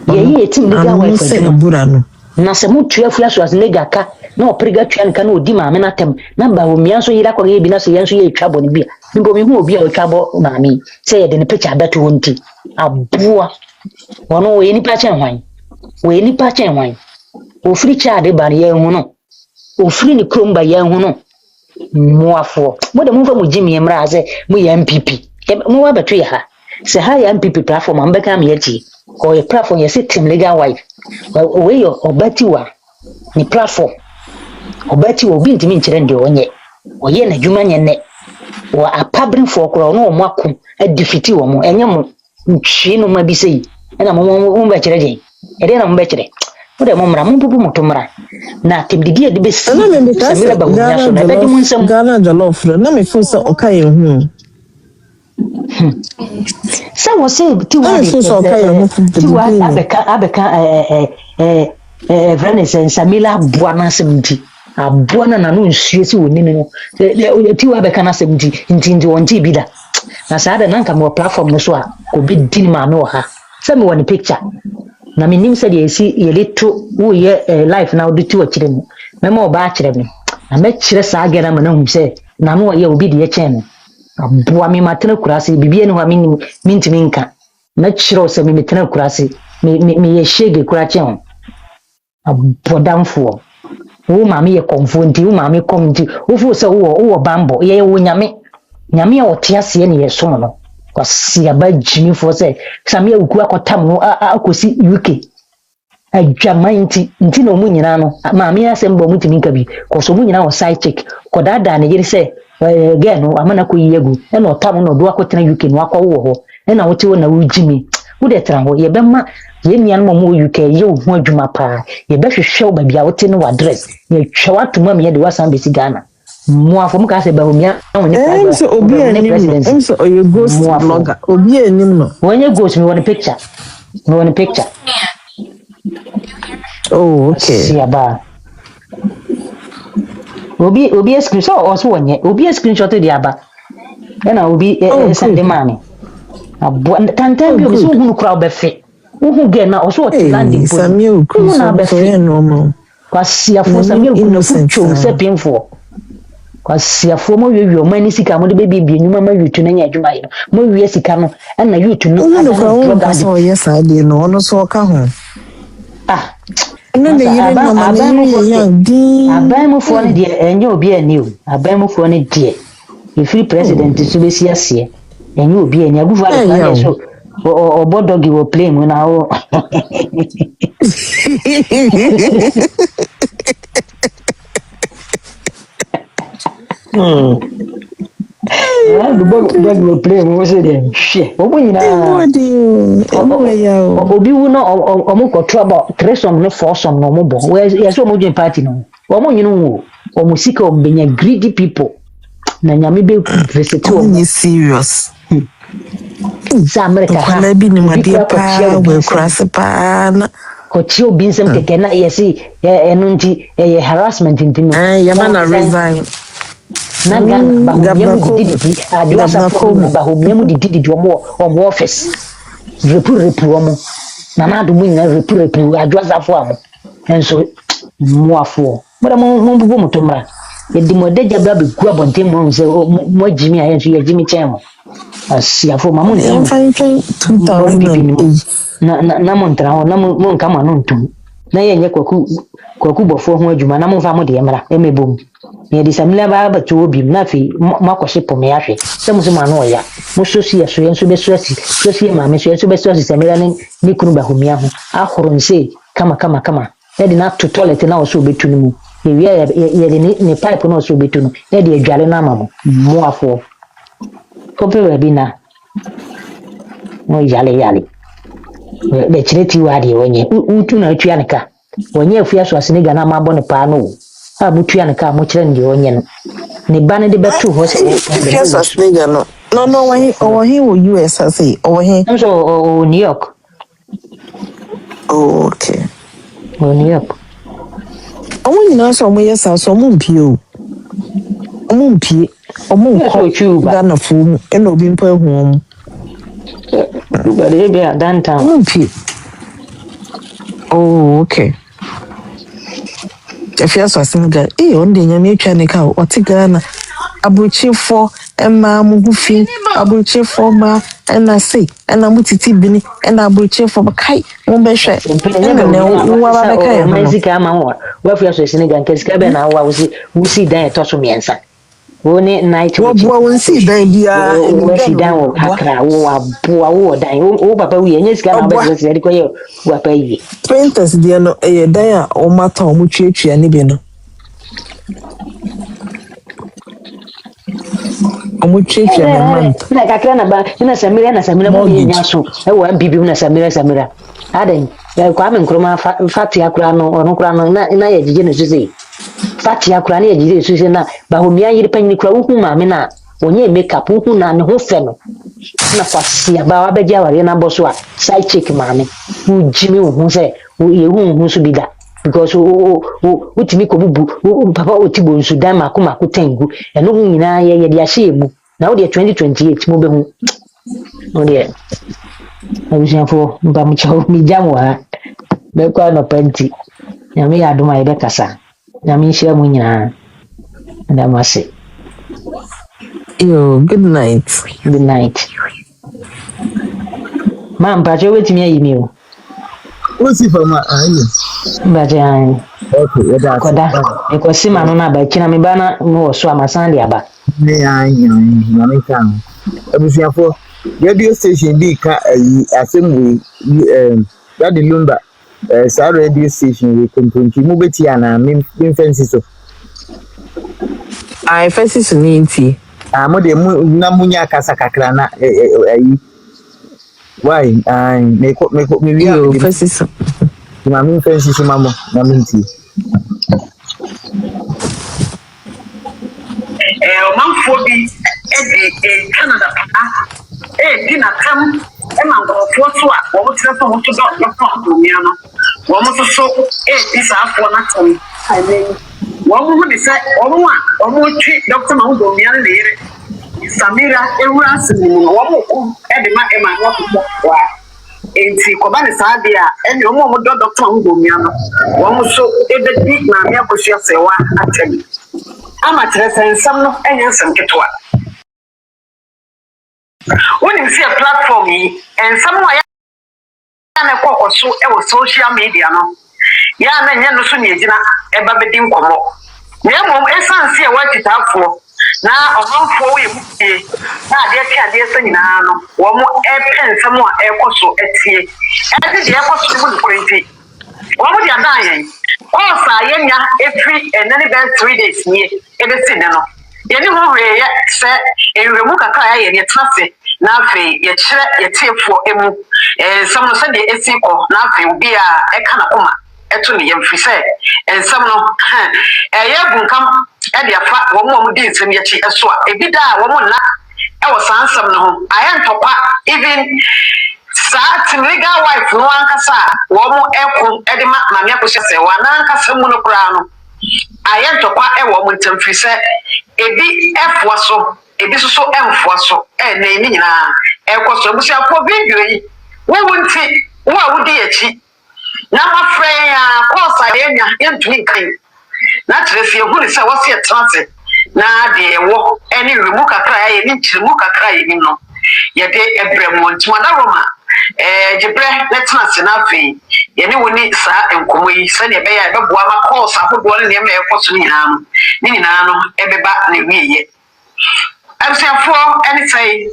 yɛ tim legal wife se bura no na se mo tua afia so asene ga ka na opriga tua nka na odi maame na atem na Bawumia so yira kwa yɛ bi na so yɛ nso yɛ twabɔ ne bia mbo me hu obi a twabɔ maame sɛ yɛ de ne picture abeto wonti abua wono we nipa chen hwan ofiri cha de ba ye hu no ofiri ni kromba ye hu no moafo mo de mo fa mo jimi emra se mo ye MPP mo wa beto ya ha se ha ya MPP platform am beka me yachi ko ye platform ye team legal wife we yo obatiwa ni platform obatiwa obi ntimi nkyere nde onye oye na dwuma nye ne wa apabrin for kro no mo akom adifiti wo mo enye mo ntwi no ma bi sei na mo be kyere den ede na mo be kyere mo de mo mra mo bubu motomra na temdidi de be Samira Bawumia so na be di mo nsam Ghana jollof na me fo so okaye hu sa wo say ti wa abeka Venice Samira buana semti abuana na no nsuo si woni no ti wa abeka na semti nti wonti bi da na saada nanka mo platform no so a ko bi din ma me wo ha se me woni picture na me nim se de esi ye leto wo ye life na odi ti wakire mu me ma oba akire me na me kire saa gena ma na hu se na no ye obi de ye chen aboa me matena kurase bibie ne ho me ntimi nka na kire o se me metena kurase me ye shege kurache ho abodamfo wo ma me ye konfonti wo ma me komti wo fu se wo bambo ye wo nyame a otiase ne ye so no kwasi aba jimi fo se Samia uku akotam no akosi UK adwaman nti na omu nyina no maame asem bo mutimi nka bi koso mu nyina wo side check kodada na yiri se ge no amana ko yegu e na otam no do akotena UK no akwo wo ho e na wote wo na wo jimi wo de tra ho ye be ma ye nia no mo UK ye wo hu adwuma pa ye be hwehwe ba bia wote no address ye twa watuma me de wasan besi Ghana mo afom ka se Bawumia woni so obi anim so oye ghost blogger obi anim no wonye ghost me woni picture oh okay siaba obi screenshot also wonye obi screenshot de aba na obi send mani abo tantan bi obi so hunu kura obefe uhu ge na also landing point Samia uku na befe normal kwasiafo Samia uku fucho se pinfo kwasiafo mo wiwi o mani sika mo de bebie nyuma ma yutu na nya adwuma yi mo wiwi sika no na yutu no no ko ka so yes ade no ono so ka ho no ne yire no ma ne yire di abamufo ne de enye obi ani o abamufo ne de ifiri president so be si ase enye obi ani agufa de so obodogi wo play mu na o dog will play mo se dem hwe obo nyina obi wu no omo ko trouble tresom no foursome no mo bo we so mo join party no omo nyina wo omo sika ombenya greedy people na nyame be visit o ni serious Samira ka na bi ni made pa we cross pa na ko tio bi nsem keke na yesi enu nti harassment nti no ya na resign na Bawumia mu didi adiwasa from Bawumia mu didi omo office repu omo na do mu nyina repu adiwasa fo amo enso muafo mo bubu motomra yedi mo deja bra be gu abonte mo se mo jimi ayen so ya jimi chemo asiafo ma mo ne 2000 na mo ntra ho na mo nka ma no ntum na ye nye kwaku bofo ho adwuma na mo fa mo de mra emebom ye di Samira ba to obi na fi makwahye pome ahwe se mo so ma no ya mo so si yeso yenso be so si ma me so yenso be so si Samira ni kunu Bawumia ho ahoro nse kama ye di na to toilet na o so betu ni mu ye de ni pipe na o so betu no ye de adwale na ama mo afo kope we bi na mo yale be chireti wa de wonye utu na atwa nka wonye afia so asene ga na ma bɔ ne pa no a mutua nka mo kyerɛ ne wonye no ne ba ne de betu ho se Yes, asnega no. No, he will US I say. He. So New York. Oh, okay. New York. Nyina so mo yes so mo mpie o. Mo mpie. Mo nkɔ Ghana fu mu e na obi mpa hu om. But they be at downtown. Mo mpie. Oh, okay. If you so asnega, on de nyame atwa ne ka o te Ghana. Abuchifo ema mugufi abuchifo ma ena sei ena mutiti bini ena abuchifo kai mo be hwe ena ne wo ba be kai ho sika ma ho wa fi aso sini gan kesika be na wa wusi dan to so miensa wo ni night wo wonsi dan bia wo si dan wo akra wo aboa wo dan wo papa wi enye sika na be se ko ye wo papa yi printers dia no e dan a o mata o mu twetwea ni bi no Omucheche me month. Na kakra na ba na Samira mo ye nyaso e wa bibi na Samira. Aden ya kwa me nkroma fati akura no ono kura no na ye jije ne suze. Fati akura na ye jije suze na Bawumia yiri panyi kura hu ma me na onye makeup hu na ne ho fe no. Na fasi ba wa beja ware na boso a side check ma me. Hu jimi hu se ye hu so bida. Because utimi ko bubu papa otibo nsu dan mako tengu eno hu nyina ye de ahye mu na wo de 2028 mo be hu no de abusiafo mba mu chawo mi jamwa be kwa no panti nyame ya adoma ye be kasa nyame nhia mu nyina nda mase Yo, good night. Ma mpacho wetimi ayi mi o Osi fama ayi. Bajan. Okay, that's Koda. Because si manu na ba kina me bana no so amasan de aba. Me ayi na me kan. Abusiafo, radio station bi ka ayi asem we that the lumba sa radio station we kontonti mu beti ana me fancy so. I fancy so ninti. Mo de mu na munya kasa kakra na ayi. Why? Me wi yo fancy so. Ma me fancy so mamo na minti. Omanfo bi di Canada di na kam ma ngorofo so a wo tire so wo to do Bawumia no wo mo so di saafo na tom amen wo mo hu di say wo mo twi Dr. Bawumia le yire Samira ewura asimu no wo mo ku di ma no ko wa enti ko ba ne saa de a ene wo mo do Dr. Bawumia no wo mo so di na me Akosua Serwaa atemi ama nsɛm no ɛnyɛ nsɛm ketewa wonim sɛ platform yi nsɛm no ya na kɔ so ɛwɔ social media no ya na nyɛ no so ne gyina ɛba bɛdi nkɔmmɔ na mmom ɛsan sɛ wɔatitaafoɔ na ɔmanfoɔ wo yɛ mu tie na adeɛ sɛ nyinaa no wɔn ɛpɛ nsɛm a ɛkɔ so ɛtie ɛde deɛ ɛkɔ so mu nkorɛnti wɔn de adan yɛn ɔsa yɛnya efiri ɛnani bɛn 3 days nie ebesi ne no yɛne ho hwɛyɛ sɛ ewuremu kakra yɛ ne tase na afei yɛkyerɛ yɛtiefoɔ emu nsɛm no sɛdeɛ esi kɔ na afei obi a ɛka na koma ɛto ne yɛm firi sɛ nsɛm no ɛyɛ bunkam ɛde afa wɔn di nsɛm yɛkyi ɛso a ebi da a wɔn nna ɛwɔ saa nsɛm no ho ayɛ ntɔkwa even saa legal wife no ankasa wɔn ɛko ɛde ma maame Akosua Serwaa na ankasa mu no koraa no ayɛ ntɔkwa ɛwɔ wɔn ntɛm firi sɛ ebi ɛfoa so ebi soso ɛnfoa so ɛna ɛni nyinaa ɛkɔ so abusuafoɔ video yi wɔn nti wɔn a wɔdi akyi na mafrɛ yɛn a kɔɔsa yɛnya yɛntumi nkan na kyerɛ sɛ ehunu sɛ wɔsi ɛtena se na deɛ ɛwɔ ɛne wimu kakra yɛ ne nkyirimu kakra yɛ nim no yɛde ɛbrɛ mu nti wɔn adaroma Jibre let's not senafi yene woni sa enkomo yi se ne be ya be boa ma course ahodo ne me ekoso ni nyina no ebeba ne wiye amsiafo ene sai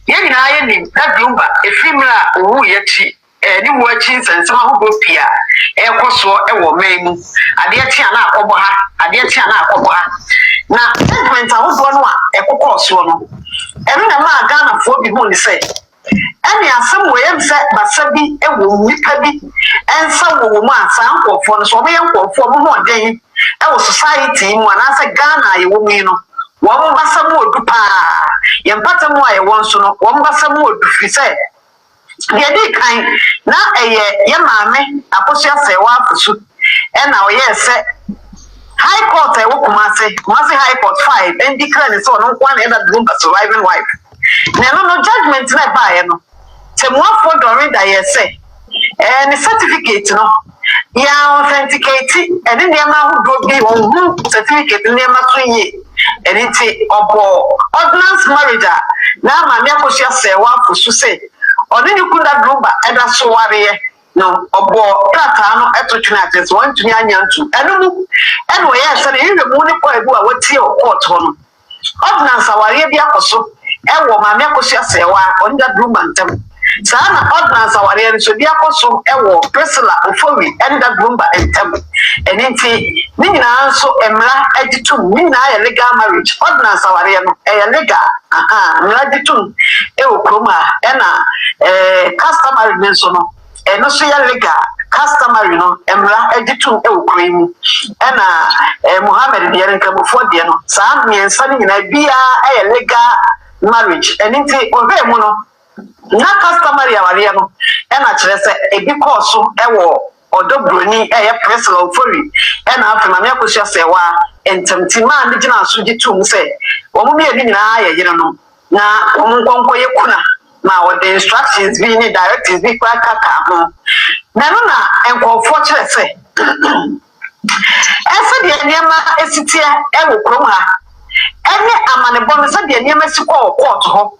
ye nyina ye ni da glumba efimra owu ye ti ni wo chi nsensem ahodo pia ekoso ewo memu ade ti ana akobo ha na judgment ahodo no a ekokoso no eno na ma Ghana fo bi hu ni sai ani asem wo yem se basabi ewo nipa bi ensa wo mu asa nkofo no so mo ye nkofo mo ho den ewo society mu anase Ghana ye wo mi no wo mo basam odu pa ye mpata mu aye won so no wo mo basam odu fi se ye di kan na ye maame Akosua Serwaa afusu na o ye se High Court ewo Kumasi High Court 5 and declare ne so no kwa na that room surviving wife no judgment na ba ye no temuafo dori da ye say ni certificate no ya authenticate eni niam ahodo bi won certificate niam so yi eni ti obo ordinance marriage na ma me Akosua Serwaa afusu say oni ni kunda global eda so ware no obo tata no etotuna atese won tuni anyantu enu mu enu ye say ni mu ni ko ebu a wati o court ho no ordinance aware bi akoso ewo ma me Akosua Serwaa oni da global ntem sana ordinance aware nso bi akoso ewo Priscilla Ofori and that global ntem enenti ni nyina nso emra agitum ni na ya legal marriage ordinance aware no legal emra agitum ewo kroma na customary nso no no so ya legal customary no emra agitum ewo kremu na Muhammad de yankabofo de no saa miensa ni nyina bia legal marriage enenti obe mu no na customary aware no na kire se ebi course ewo odobroni Priscilla Ofori na afema me Akosua Serwaa entemtima ne gina so gitum se wo mu ye nyina ye yire no na wo mu nkonko ye kuna ma wo the instructions bi ni directives bi kwa kaka ho na no na enkofo kire se ese de niema esitie ewo krom ha ene amanebo se de niema sikọ court ho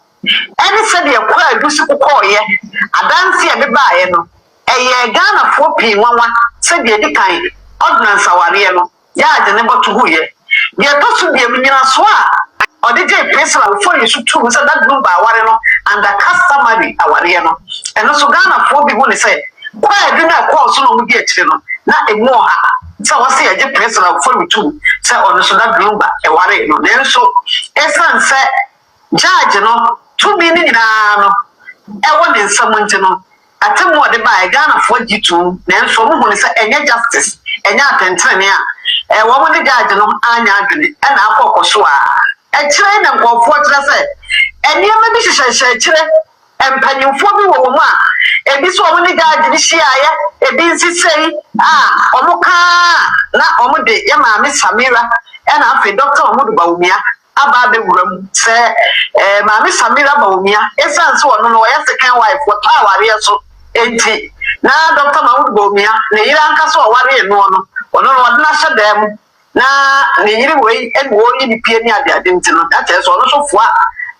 ene se de kwa adusi kokọ ye adanse e bebaaye no eye Ghana fo pi nwanwa se de di kan ordinance aware no ya ade ne boto hu ye de to so de nyina so a odije Priscilla Ofori so tu se that global aware no and the customary aware no eno so Ghana fo bi hu ne se kwa adu na kwa so no mu di akire no na emu ha se wose ye Priscilla Ofori tu se ono so that global aware no na so esan se judge no to be ni na no ewo de nsamunti no atemu ode ba Ghana fo gitu na nso mu hu ne se enye justice enye atentene a wo mo ni judge no anya adwene na akokoso a ekire na nkofo kire se enye ma bi hyehyehye kire empanyimfo bi wo mu a ebi so mo ni judge ni hyiaye ebi nsisei omuka na omude ya maame Samira na afi Dr. Bawumia aba be wuram se maame Samira Bawumia esanse wono no ya second wife wo ta aware so enti na Dr. Bawumia ne yira nka so aware no no wono no odna hyedam na ne yiri wei enwo yi ni pie ni ade ntino that is wono so fo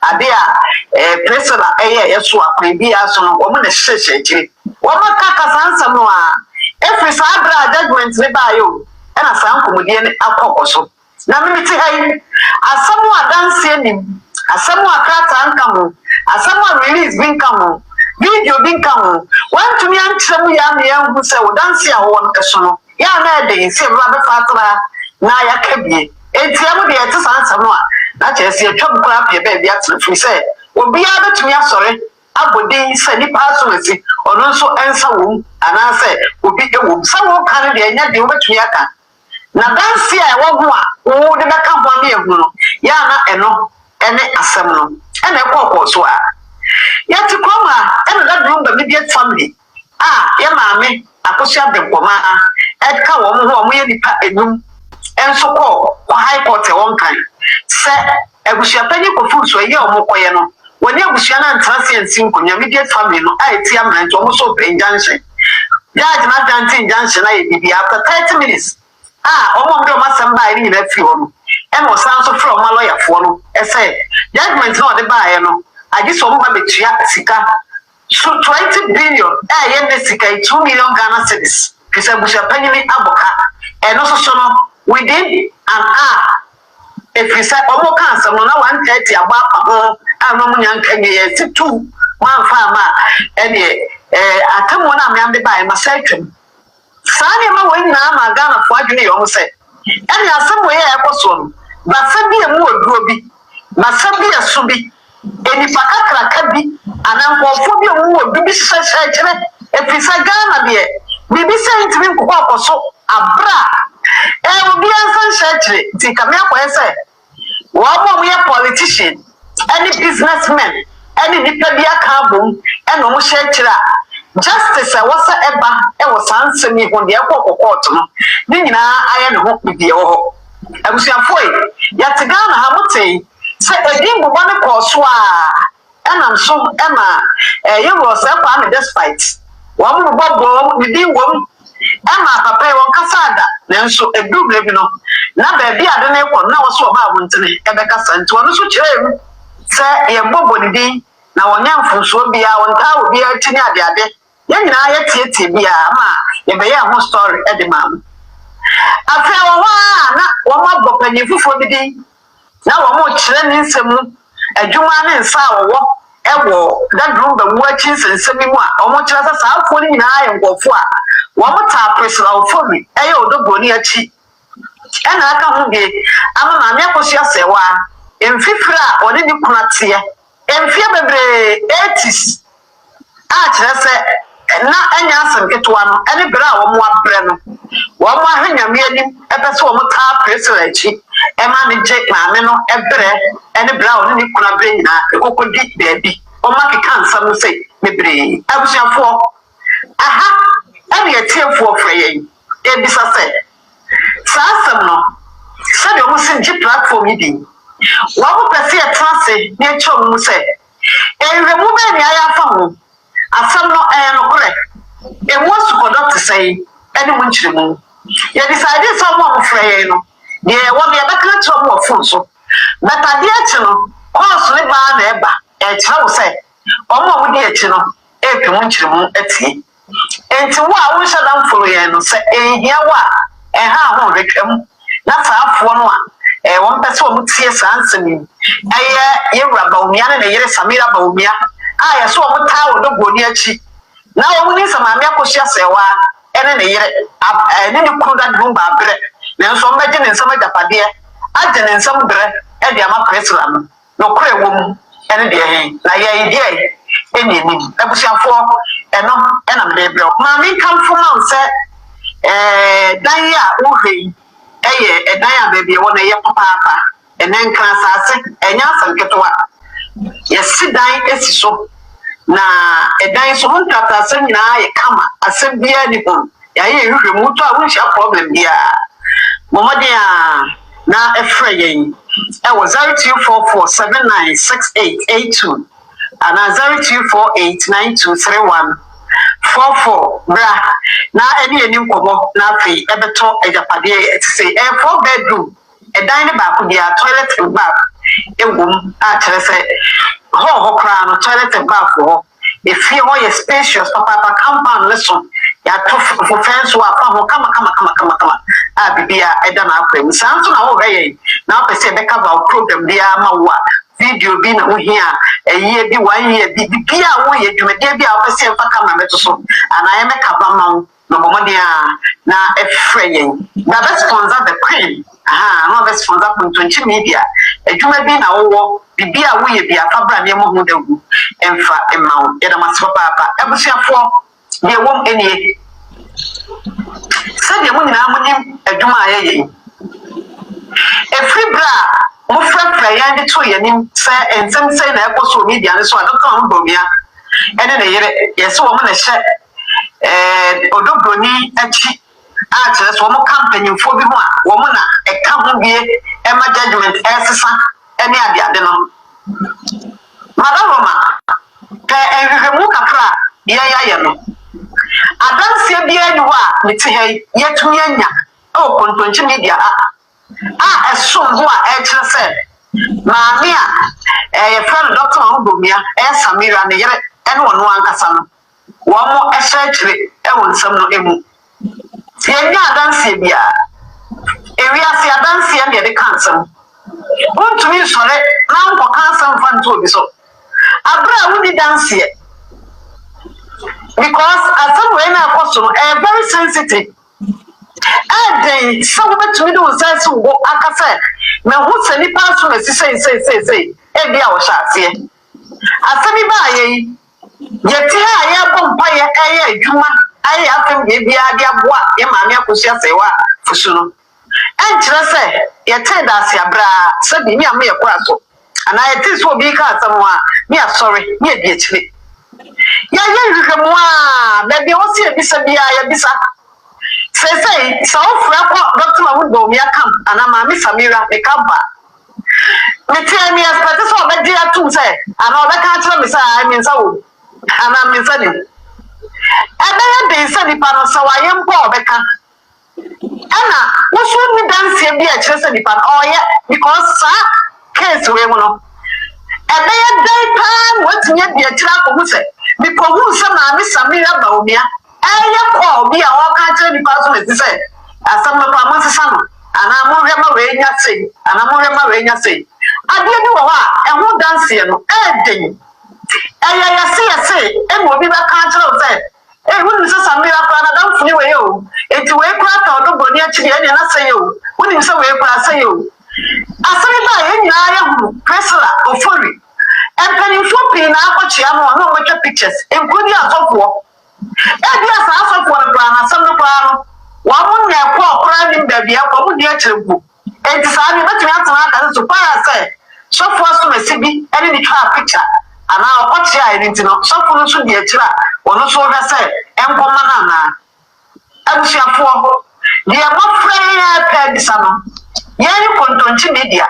ade a Priscilla yeso akwa bi aso no wo mo ne hyehye kire wo makaka sansam no a every sabra judgment ne ba yo na sankomodie ne akokoso na mimiti hai asamu adanse nim asamu akrata nkamo asamu release binkamo video binkamo want me antremu ya me yangu se wo danse a wo nkeso no ya na de se bra be fatra na ya kabie entiamu de ete sansam a na chese etwam kra pie ba bia trefri se obi a betumi asore abodin se ni paso esi ono nso ensa wo ana se obi ewo se wo kan de enya de wo betumi aka na dansi a ewo ho a wo de beka ho na ehu no ya na eno ene asem no ene kokko a ya ti koma ene da drum ba media family ya maame Akosua de koma edka wo ho ye nipa enum enso ko high court e won kan se abusua pani ko fu so ye omokoye no woni abusua na ntrase ensin ko media family no ti amrant o mo so penjanse ya na dantin janse na ye bibi after 30 minutes omo mdo masamba iri na fi ono e mo san so from ma lawyer fo no e say judgment no de baaye no agi so mo ba betua sika so 20 billion sika 2 million Ghana cedis kisa busha panyini aboka eno so no within an hour if you say omo kan sam no na 130 agba ho ano mu nyanka ye si 2 man fa ma atamo na me ande ba e masatwem sane ma won na ma Ghana fo adwene yo mo se ene asem we e koso no ba se bi emu oduro bi ba se bi aso bi eni pakakra ka bi anankofo bi emu odu bi sese kire efisa Ghana de bibi se ntimi nkoko akoso abra obi ansan shekire ti kame akoyese wo mo ye politician any businessman any nipa bi aka bom ene mo shekire justice wasa eba was ansemi ho de court no ni nyina aye ne ho bibie ho abusuafo ya te Ghana ha motei se edin bobɔ ne kɔso a ɛnam so ɛma yɛwɔ sɛ kwa me despite wɔn mo bɔbɔ edin wom ɛma papa wɔn kasa ada nanso edu bi no na baabi ade ne kɔ na wɔso ɔba abontene ɛbɛkasa nti wɔn so kyerɛ mu sɛ yɛ bɔbɔ didin na wɔnya mfonso bia wɔn ta obi ati ne ade yɛnyina ayɛ tietie bia ama yɛbɛyɛ ho story ɛde ma mu afɛ wɔ hɔ na wɔn abɔ panyin fufuo bi din na wɔn kyerɛ ne nsɛm adwuma ne nsa a wɔwɔ ɛwɔ dadrum bɛwu akyi nsɛnsɛm mu a wɔn kyerɛ sɛ saa afɔ ne nyinaa yɛ nkɔfo a wɔn taa presrawfo bi ɛyɛ odobroni akyi ɛna aka ho bi ama maame Akosua Serwaa mfifiri a ɔne ne kuna teɛ mfie bebree 80s a kyerɛ sɛ na anya asem ketewa no ene bere a wɔn abrɛ no wɔn ahwenyame anim ɛpɛ sɛ wɔn taa presra akyi ɛma ne gye maame no ɛbrɛ ene bere a ɔne ne kuna brɛ nyinaa ekokodi baabi wɔn akeka nsɛm sɛ bebree abusuafoɔ aha ɛne yɛtiefoɔ frɛ yɛn ebisa sɛ saa asɛm no sɛdeɛ wɔn si gye platform yi bi wɔn pɛ sɛ yɛtena ase na yɛkyerɛ wɔn mu sɛ nhwɛmu bɛɛ ne ayɛ afa ho asam no no korɛ emu asukɔdɔ te sɛ ɛne mu nkyerɛmu yɛ decide sɛ ɔmo frɛ yɛn no deɛ wɔn yɛ bɛka kyerɛ ɔmo wɔ phone so but adeɛ akyi no kɔɔso ne baa na ɛba ɛkyerɛ wo sɛ ɔmo a wodi akyi no ɛpɛ mu nkyerɛmu atie nti wo a wonhyɛ da mforo yɛn no sɛ ɛhia wo a ɛha ahohwetwam na saa afoɔ no a wɔn pɛ sɛ ɔmo tie saa nsɛm yi ɛyɛ yɛwura Bawumia ne ne yere Samira Bawumia a yɛso wɔn taa wɔ dɔbɔni akyi na wɔn ne maame Akosua Serwaa ɛne ne yere ne ne kunu dadum baabrɛ nanso wɔn bɛgye ne nsɛm agyapadeɛ agye ne nsɛm brɛ ɛde ama presra no na ɔkora ɛwɔ mu ɛne deɛ hɛn na yɛn deɛ ɛne anim abusuafoɔ ɛno ɛnam de brɛ maame nkamfo ma sɛ dan a wohwɛ yi ɛyɛ ɛdan a baabi ɛwɔ no ɛyɛ papaapa ɛnɛ nkran asase ɛnyɛ asɛm ketewa yɛsi dan esi so na ɛdan so ho ntatasɛm nyinaa yɛ kama asɛm biara ni ho yɛayɛ ehwehwɛ mu to a wonhyia problem biara mmɔmɔden a na ɛfrɛ yɛn ɛwɔ 0244796882 ana 0248923144 bra na ɛne yɛni nkɔmmɔ na afei ɛbɛtɔ agyapadeɛ ɛte sɛ 4 bedroom ɛdan ne baako deɛ toilet and bath ewom a kyerɛ sɛ hɔ koraa no toilet and bath hɔ efie hɔ yɛ spacious papa compound ne so yɛato fɛnso a fa ho kama a bibia ɛda na akɔ mu saa nso na wɔhwɛ yɛn na wopɛ sɛ ɛbɛka va program biara ma wo a video bi na wohia ɛyie bi 1 year bi bibia a woyɛ dwumadeɛ bi a wopɛ sɛ ɛmfa kama mɛto so anaa yɛmɛka va ma wo na mmɔmɔden a na ɛfrɛ yɛn na bɛsponsor the queen na bɛsponsor Kontonchi media adwuma bi na wowɔ bibi a woyɛ bi afabra ne mo ho dagu ɛmfa ɛma wo yɛda mase papaapa abusuafoɔ deɛ wɔm ɛnie sɛdeɛ mo nyinaa mo nim adwuma a yɛyɛ yi ɛfiri bra mo frɛfrɛ yɛn de to yɛnim sɛ nsɛm sɛ na ɛkɔ so media ne so a dɔkta ho Bawumia ɛne ne yere yɛsɛ wɔn na hyɛ odobroni akyi a kyerɛ sɛ wɔn ka mpanyinfoɔ bi ho a wɔn na ɛka ho bie ɛma judgment ɛsesa ɛne adeade no madam Roma pɛ nhwehwɛmu kakra yɛyɛ no adanseɛ biara ni hɔ a ne te ha yɛtumi anya ɛwɔ Kontonchi media a ɛsom ho a ɛkyerɛ sɛ maame a yɛfrɛ no Dr. Bawumia Samira ne yere ɛne ɔno ankasa no wɔn mo ɛhyerɛkyerɛ ɛwɔ nsɛm no emu yɛnyɛ adanseɛ biara ewiase adanseɛ na yɛde ka nsɛm wontumi nsɔre na nkɔka nsɛm fa nto obi so abere a wodi danseɛ because asɛm wei na akɔ so no ɛyɛ very sensitive ɛden sɛ wobɛtumi de wo nsa asi wo aka sɛ mahu sɛ nnipa nso na si sei ebi a wɔhyɛ aseɛ asɛm yi baayɛ yi yɛte ha a yɛbɔ mpayɛ ɛyɛ adwuma ayɛ afɛm biribiara de aboa yɛ maame Akosua Serwaa fusu no ɛnkyerɛ sɛ yɛte da ase abraa sɛ bi me a meyɛ kora so anaa yɛte sɛ obi ka asɛm a me asɔre me adi akyire yɛyɛ nhwehwɛmu a baabi a wɔsi yɛbisa biara yɛbisa sɛsɛi sɛ wofrɛ kɔ Dr. Bawumia camp anaa maame Samira me camp a metia me expect sɛ ɔbɛgye atom sɛ anaa ɔbɛka akyerɛ me sɛ me nsa wɔ anaa me nsa nim ɛbɛyɛ den sɛ nipa no sɛ wayɛ mpo a ɔbɛka ɛna woso ni danseɛ bi a kyerɛ sɛ nipa no ɔyɛ because saa case wei mu no ɛbɛyɛ dan paa na watumi adi akyerɛ akɔhu sɛ mekɔhu sɛ maame Samira Bawumia ɛyɛ kɔ obi a wɔka akyerɛ nipa so na ti sɛ asɛm no pa monsesa no anaa monhwɛ ma wei nya sei anaa monhwɛ ma wei nya sei adeɛ bi wɔ hɔ a ɛho danseɛ no ɛɛden ɛyɛ yɛse ɛma obi bɛka akyerɛ wo sɛ wonim sɛ Samira koraa na damfoni wei o enti wei koraa ka ɔdo bɔne akyiri ɛneɛ na sɛyɛ o wonim sɛ wei koraa sɛyɛ o asɛm ba a yɛn nyinaa yɛhunu Priscilla Ofori mpanimfoɔ pii na akɔkyea no ɔno ɔbɛtwa pictures nkodi asɔfoɔ ebi asa asɔfoɔ no koraa na asɛm no koraa no wɔn mo nyɛ kɔ ɔkoraa nim baabi a wɔn mo di akyerɛ mpo enti saa ne bɛtumi atena aka so paa sɛ sɔfoɔ so masi bi ɛne ne twa picture anaa ɔkɔkyea a ɛne nti no sɔfoɔ no nso di akyerɛ a ɔno nso hwɛ sɛ ɛnkɔma no anaa abusuafoɔ deɛ mmɔfra yɛn pɛ bisa no yɛn kɔntɔnkye media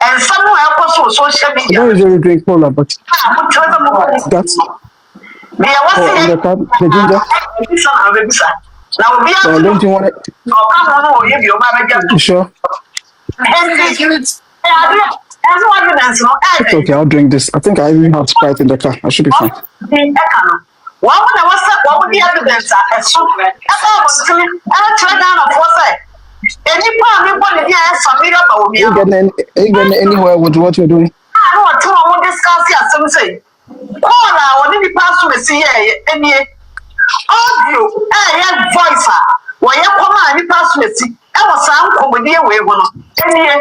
nsɛm a ɛkɔ so wɔ social media I don't usually drink cola, but that's the ginger. Don't you want it? You sure? It's okay, I'll drink this. I think I even have Sprite in the car. I should be fine. Ain't getting anywhere with what you're doing. Audio voice wɔyɛ kɔma ni pastorate ɛwɔ saa nkɔmɔdie wei ho no ɛnie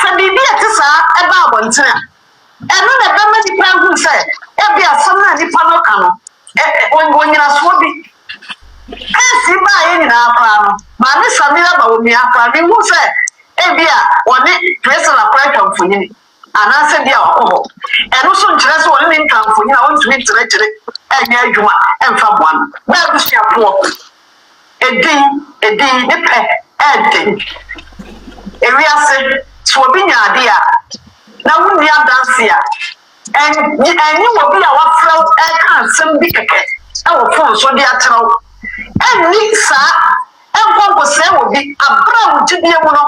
sɛ biribi ɛte saa ɛba abɔntene a ɛno na ɛbɛma nipa ahu sɛ ɛbi asɛm na nipa no ka no wɔnyinasoɔ bi ɛsi ba a yɛ nyinaa koraa no maame Samira Bawumia koraa ne hu sɛ ebi a wɔne Priscilla koraa twa mfonyini anaasɛ bi a ɔkɔ hɔ ɛno so nkyerɛ sɛ wɔne ne ntwa mfonyini a wɔntumi nkyerɛkyerɛ ɛnyɛ adwuma ɛmfa boa no bɛɛ busuafoɔ edin ne pɛ ɛden ewiase so obi nya ade a na wonni adanse a ɛnyi wɔ bi a wafrɛ ɛka nsɛm bi kɛkɛ ɛwɔ fon so de akyerɛw ɛnni saa ɛnkɔnkɔsɛɛ wɔ bi abere a wogyidie mu no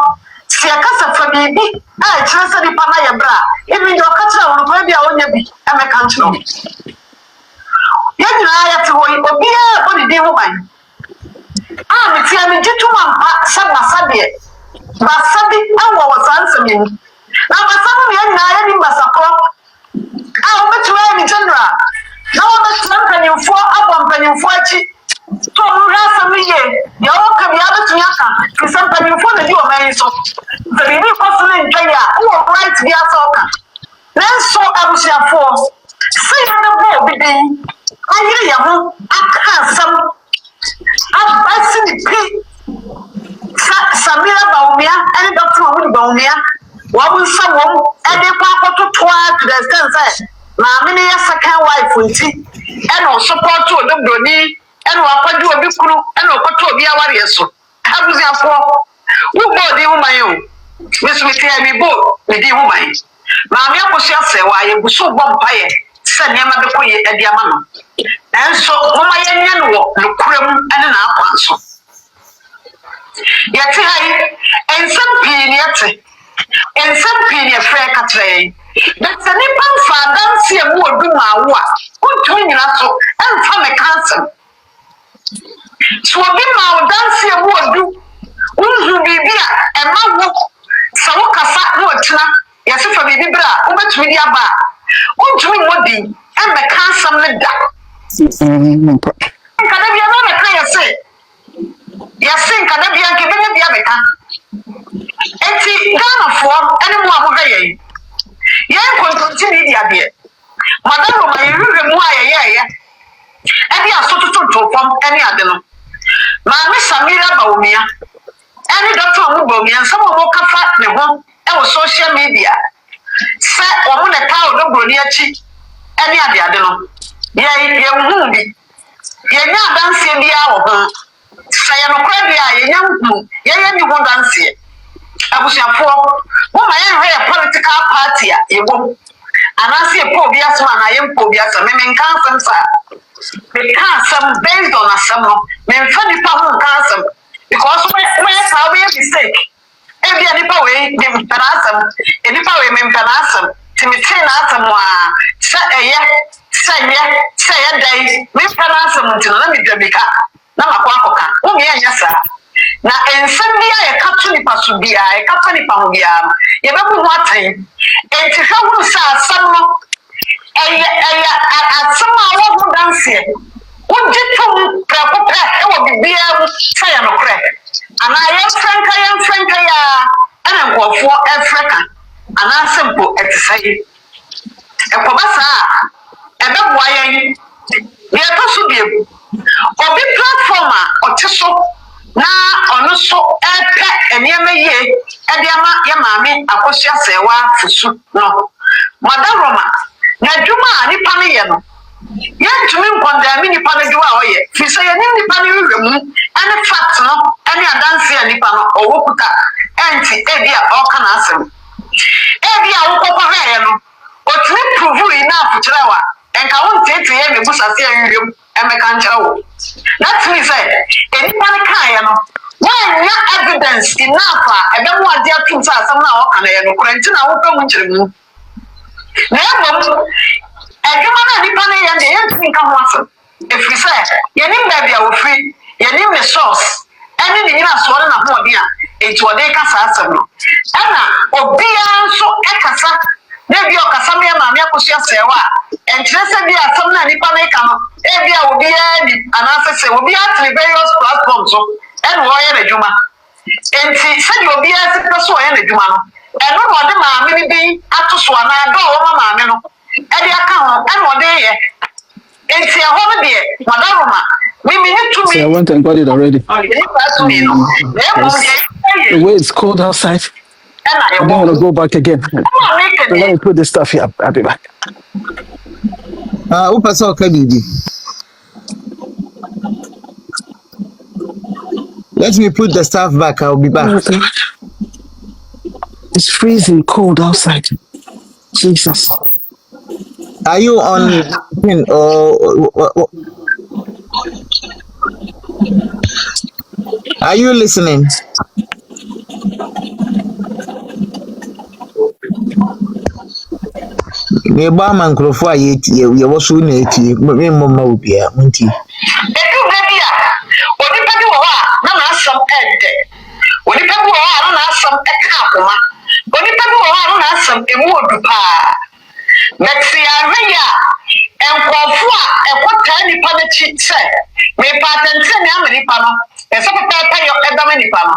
si ɛkasa fa biribi a ɛkyerɛ sɛ nipa no ayɛ berɛ a ebi deɛ ɔka kyerɛ wo no kora bi a ɔnyɛ bi ɛmɛka nkyerɛ wo yɛn nyinaa yɛte hɔ yi obiara bɔ ne din ho ban a metia megye tom ampa sɛ basa deɛ basa bi ɛwɔ wɔ saa nsɛm yi mu na basa no ne yɛn nyinaa yɛne basa korɔ a wobɛtumi ayɛ ne general na wɔbɛtena mpanyimfoɔ abɔ mpanyimfoɔ akyi tɔ no hwɛ asɛm no yie deɛ wɔka biara bɛtumi aka fi sɛ mpanyimfoɔ na di wɔ man yi so sɛ biribi kɔ so ne ntwa yi a wowɔ right bi asɛ ɔka nanso abusuafoɔ sɛ yɛbɛbɔ obi din ayere yɛ ho aka asɛm abasi ne pi Samira Bawumia ɛne Dr. Bawumia wɔn nsa wɔm ɛde kɔ akɔtotoa to the extent sɛ maame ne yɛ second wife nti ɛna ɔsopɔto odobroni ɛna wakɔgye obi kuru ɛna ɔkɔto obi awareɛ so abusuafoɔ wobɔ ɔdi ho man o mesu metia mi bo ne di ho man maame Akosua Serwaa yɛ busu bɔ mpaeɛ sɛ nneɛma bɛkɔ yɛ ɛde ama no nanso moma yɛnyɛ no wɔ nokorɛm ɛne n'akwan so yɛte ha yi nsɛm pii ne yɛte nsɛm pii ne yɛfrɛ ka kyerɛ yɛn na sɛ nipa mfa adanse a mu odu ma awo a wontumi nyina so ɛmfa me cancer so obi ma wo danse a wodu wonhu biribi a ɛma wo sɛ wo kasa na wɔtena yɛse fa biribi berɛ a wobɛtumi de aba a wontumi mmɔdi ɛmmɛka asɛm no da nkada bia na bɛka yɛse nkada bia nke bɛnya bia bɛka enti Ghanafoɔ ɛne mu a mohwɛ yɛn kontonti ne di adeɛ madam ma yɛhwehwɛ mu a yɛyɛɛyɛ ɛde asototo fam ɛne ade no maame Samira Bawumia ɛne Dr. Bawumia nsɛm a wɔkafa ne ho ɛwɔ social media sɛ wɔn na taa odobroni akyi ɛne ade no yɛnhu bi yɛnya adanseɛ biara wɔ ho sɛ yɛnokora bi a yɛnya nhu yɛyɛ ne ho danseɛ abusuafoɔ wɔma yɛnhwɛ yɛ political party a yɛwɔ anaasɛ yɛpɔ obi asɛm anaa yɛmpɔ obi asɛm menka asɛm saa meka asɛm based on asɛm no memfa nipa ho nka asɛm because woyɛ saa woyɛ mistake ebia nipa wei mempɛ n'asɛm nipa wei mempɛ n'asɛm nti metee n'asɛm a sɛ ɛyɛ dɛn mempɛ n'asɛm nti no na medwa mika na makɔ akɔka womeyɛ nyɛ saa na nsɛm bi a yɛka to nipa so biara yɛka fa nipa ho biara yɛbɛbu ho atɛn enti hwɛ hunu sɛ asɛm no ɛyɛ asɛm a wɔho danseɛ wogye tom prɛko pɛ ɛwɔ biribiara mu sɛ yɛ nokorɛ anaa yɛmfrɛ nka yɛ a ɛna nkurɔfoɔ ɛfrɛ ka anaasɛ mpo ɛte sɛ yi ɛkɔba saa a ɛbɛboa yɛn deɛ ɛtɔ so bio obi platform a ɔte so na ɔno so ɛpɛ nneɛma yie ɛde ama yɛ maame Akosua Serwaa fusu no madaroma na adwuma a nipa no yɛ no yɛntumi nkɔndami nipa no adwuma a ɔyɛ firi sɛ yɛne nipa no hwehwɛ mu ɛne fact no ɛne adanse a nipa no ɔwɔ kuta ɛnti ebi a ɔka n'asɛm ebi a wokɔkɔhwɛeɛ no ɔtumi prove yi na afokyerɛ wa ɛnka wonteetee yɛ mebusase ahwehwɛm ɛmɛka nkyerɛ wo na tumi sɛ nipa no kaeɛ no woanya evidence enough a ɛbɛmo ade atom sɛ asɛm no a ɔka no yɛ nokorɛ nti na wopɛ mu nkyerɛmu na mmom adwuma no a nipa no yɛ deɛ yɛntumi nka ho asɛm ɛfiri sɛ yɛnim baabi a wɔfiri yɛnim ne source ɛne ne nyina soɔ ne nahoɔden a enti wɔde ka saa asɛm no ɛna obiara nso ɛkasa na bi ɔkasa me maame Akosua Serwaa a ɛnkyerɛ sɛ bi asɛm no a nipa no ka no ebi a obiara ni anaasɛ sɛ obiara tene various platforms so ɛna wɔyɛ n'adwuma enti sɛdeɛ obiara sɛ so wɔyɛ n'adwuma no ɛno na ɔde maame no bi ato so anaa dɔ a wɔma maame no ɛde aka ho ɛna ɔde yɛ enti ɛhɔ no deɛ madaroma mimi ne tumi. See, I went and got it already. The way it's cold outside. I don't want to go back again. So let me put this stuff here. I'll be back. Let me put the stuff back. I'll be back. It's freezing cold outside. Jesus. Are you on or are you listening? Me ba man krofo a ye wo so na eti me mama obi a munti edu baby a odi pedi wo a na asam ede odi pedi wo a na asam eka akoma odi pedi wo a na asam emu odu pa mexi ahweya enkofo a ekota nipa na chi se me patente na amenipa no ese papa yo edama nipa no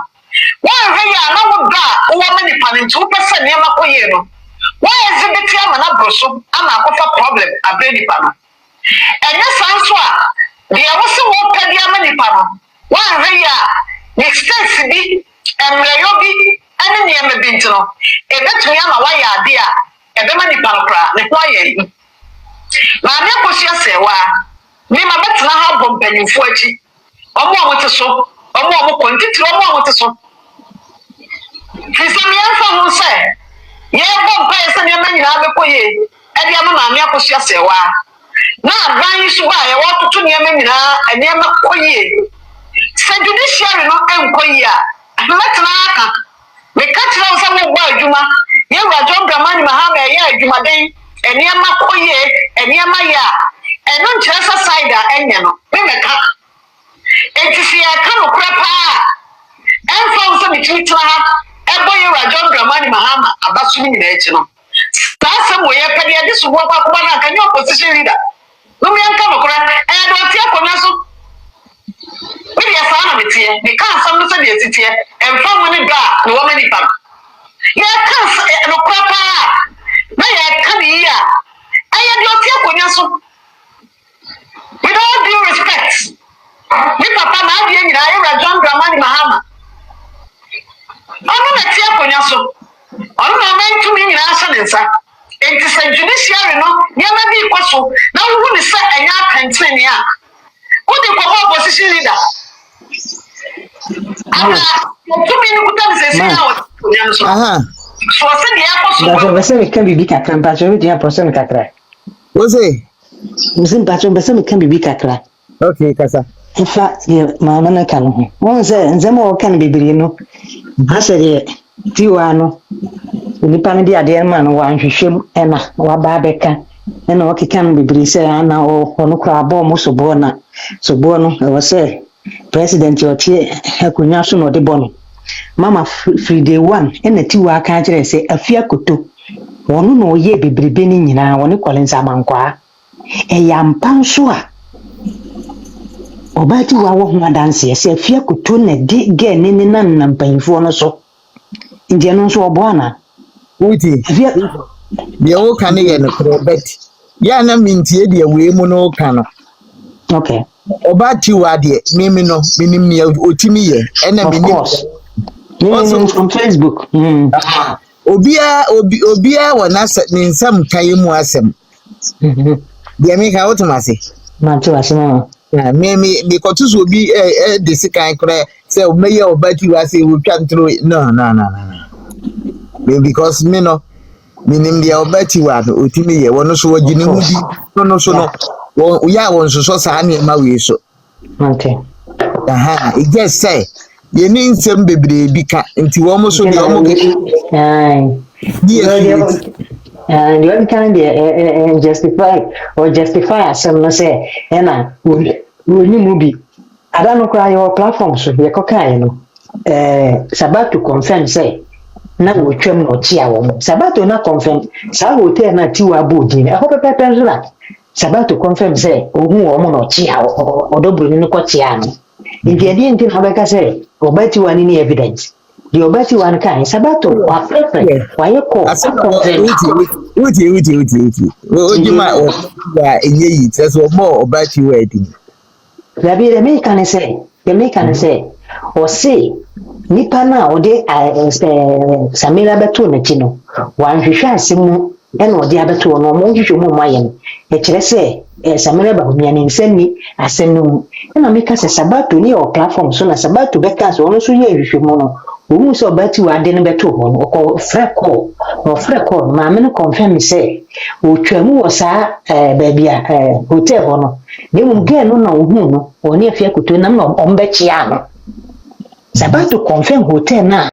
wa ahweya na wo da wo ma nipa no nti wo pese ne ma koye no why is it that I'm not broso? I'm a problem. A baby panel. And this answer, the also won't pay the money panel. Why, next to be and Rayobi and the name of Bintino. If that's me, I'm a wire idea. A money panel, the quiet. My Akosua Serwaa, me my better have bomb penny for it. Or more with a so, or more quantity, or more with a so. He's a young who said. Bomb pay and your men have a poye, and your mamma Akosua Serwaa. Now, Brian Subai, I want to near me and near my poye. Said judiciary no enquire. Let Naka. We catch out some boy Juma. You are John Bramani Mahama, Juma Day, and near my poye, and near my ya. ɛno nkyerɛ sɛ side a ɛnyɛ no memɛka enti sɛ yɛka nokora paa ɛmfa wo sɛ metumi tena ha ɛbɔ yɛwura John Dramani Mahama aba so no nyinaa akyi no saa sɛm wɔ yɛpɛ deɛ ɛde so wɔ akɔba no anka nyɛ opposition leader no meyɛnka nokora ɛyɛ de ɔte akonnwa so medeɛ saa na meteɛ meka asɛm no sɛdeɛ ɛsiteɛ ɛmfa wo ne dɔ a ne wɔma nipa no yɛka nokora paa na yɛka ne yi a ɛyɛ de ɔte akonnwa so with all due respect me papa na adie nyinaa yɛwura John Dramani Mahama ɔno na te akonnwa so ɔno na ɔmantumi nyinaa hyɛ ne nsa enti sɛ judiciary no nneɛma bi kɔ so na wohu ne sɛ ɛnyɛ akantene a wode kɔkɔ opposition leader ana tumi no kuta ne sɛsi a ɔnya no so so ɔsɛ deɛ akɔ so bɛsɛ meka biribi kakra mpakyɛ wogyina pɔ sɛ me kakra wo se mese mpakyɛ bɛsɛ meka biribi kakra okay kasa ɛfa yɛ maama no ka no ho wɔn sɛ nsɛm a wɔka no bebree no asɛ deɛ tiwa no nipa no de adeɛ ma no wanhwehwɛm ɛna waba abɛka ɛna wɔkeka no bebree sɛ ana ɔno koraa abɔɔ mo soboɔ na soboɔ no ɛwɔ sɛ president ɔte akonnwa so na ɔde bɔ no mama firi day one ɛna tiwa aka kyerɛ sɛ afia koto wɔno na ɔyɛ bebrebe no nyinaa wɔne kɔlensa mankwaa ɛyɛ ampa nso a ɔbaa tiwa wɔ ho adanseɛ sɛ afia koto na de gɛ ne nam mpanyinfoɔ no so ndeɛ no nso ɔbɔ ana wuti deɛ woka no yɛ no korɔ but yɛ na mentie deɛ wei mu no woka no okay ɔbaa tiwa deɛ mimi no menim nea ɔtumi yɛ ɛna menim also from Facebook obiara wɔ ne nsɛm ka yɛ mu asɛm deɛ meka wotem ase mate wase no me kɔto so obi de sikan korɛ sɛ ɔmɛyɛ ɔbaa tiwa sɛ wɔtwa ntoro no because me no menim deɛ ɔbaa tiwa no ɔtumi yɛ wɔno so wɔgye ne ho di no so no yɛ a wɔn soso saa nneɛma wei so okay it just say yɛne nsɛm bebree bi ka nti wɔn so deɛ wɔn the other kind justify asɛm no sɛ ɛna wɔni mu bi ada no koraa yɛwɔ platform so yɛkɔkaeɛ no Sabato confirm sɛ na wɔtwam na ɔkyea wɔn Sabato na confirm saa hotel na tiwa abɔ odin ɛhɔ pɛpɛpɛ nso na Sabato confirm sɛ ohun wɔn na ɔkyea ɔdɔbroni no kɔkyea no nti ɛdeɛ nti na ɔbɛka sɛ ɔbɛtiwa ne ne evidence deɛ ɔbɛtiwa no kan Sabato wafɛfɛ wayɛ kɔ wuti ojima ɔba enye yi sɛ so ɔbɔ ɔbɛtiwa edi dabi de meka ne sɛ ɔse nipa na ɔde Samira bɛto n'akyi no wanhwehwɛ asɛm mu ɛna ɔde abɛto no ɔmo hwehwɛ mu ayɛ no ɛkyerɛ sɛ Samira Bawumia ne nsɛm ni asɛm no mu ɛna meka sɛ Sabato ne yɛ platform so na Sabato bɛka sɛ ɔno nso yɛ hwehwɛ mu no ɔmu sɛ ɔbɛtiwa ade no bɛto hɔ no ɔkɔ frɛ kɔɔ maame no confirm sɛ ɔtwa mu wɔ saa baabi a hotel hɔ no ne mu gɛɛ no na ɔhu no ɔne afia koto nam na ɔmbɛkyea no Sabato confirm hotel na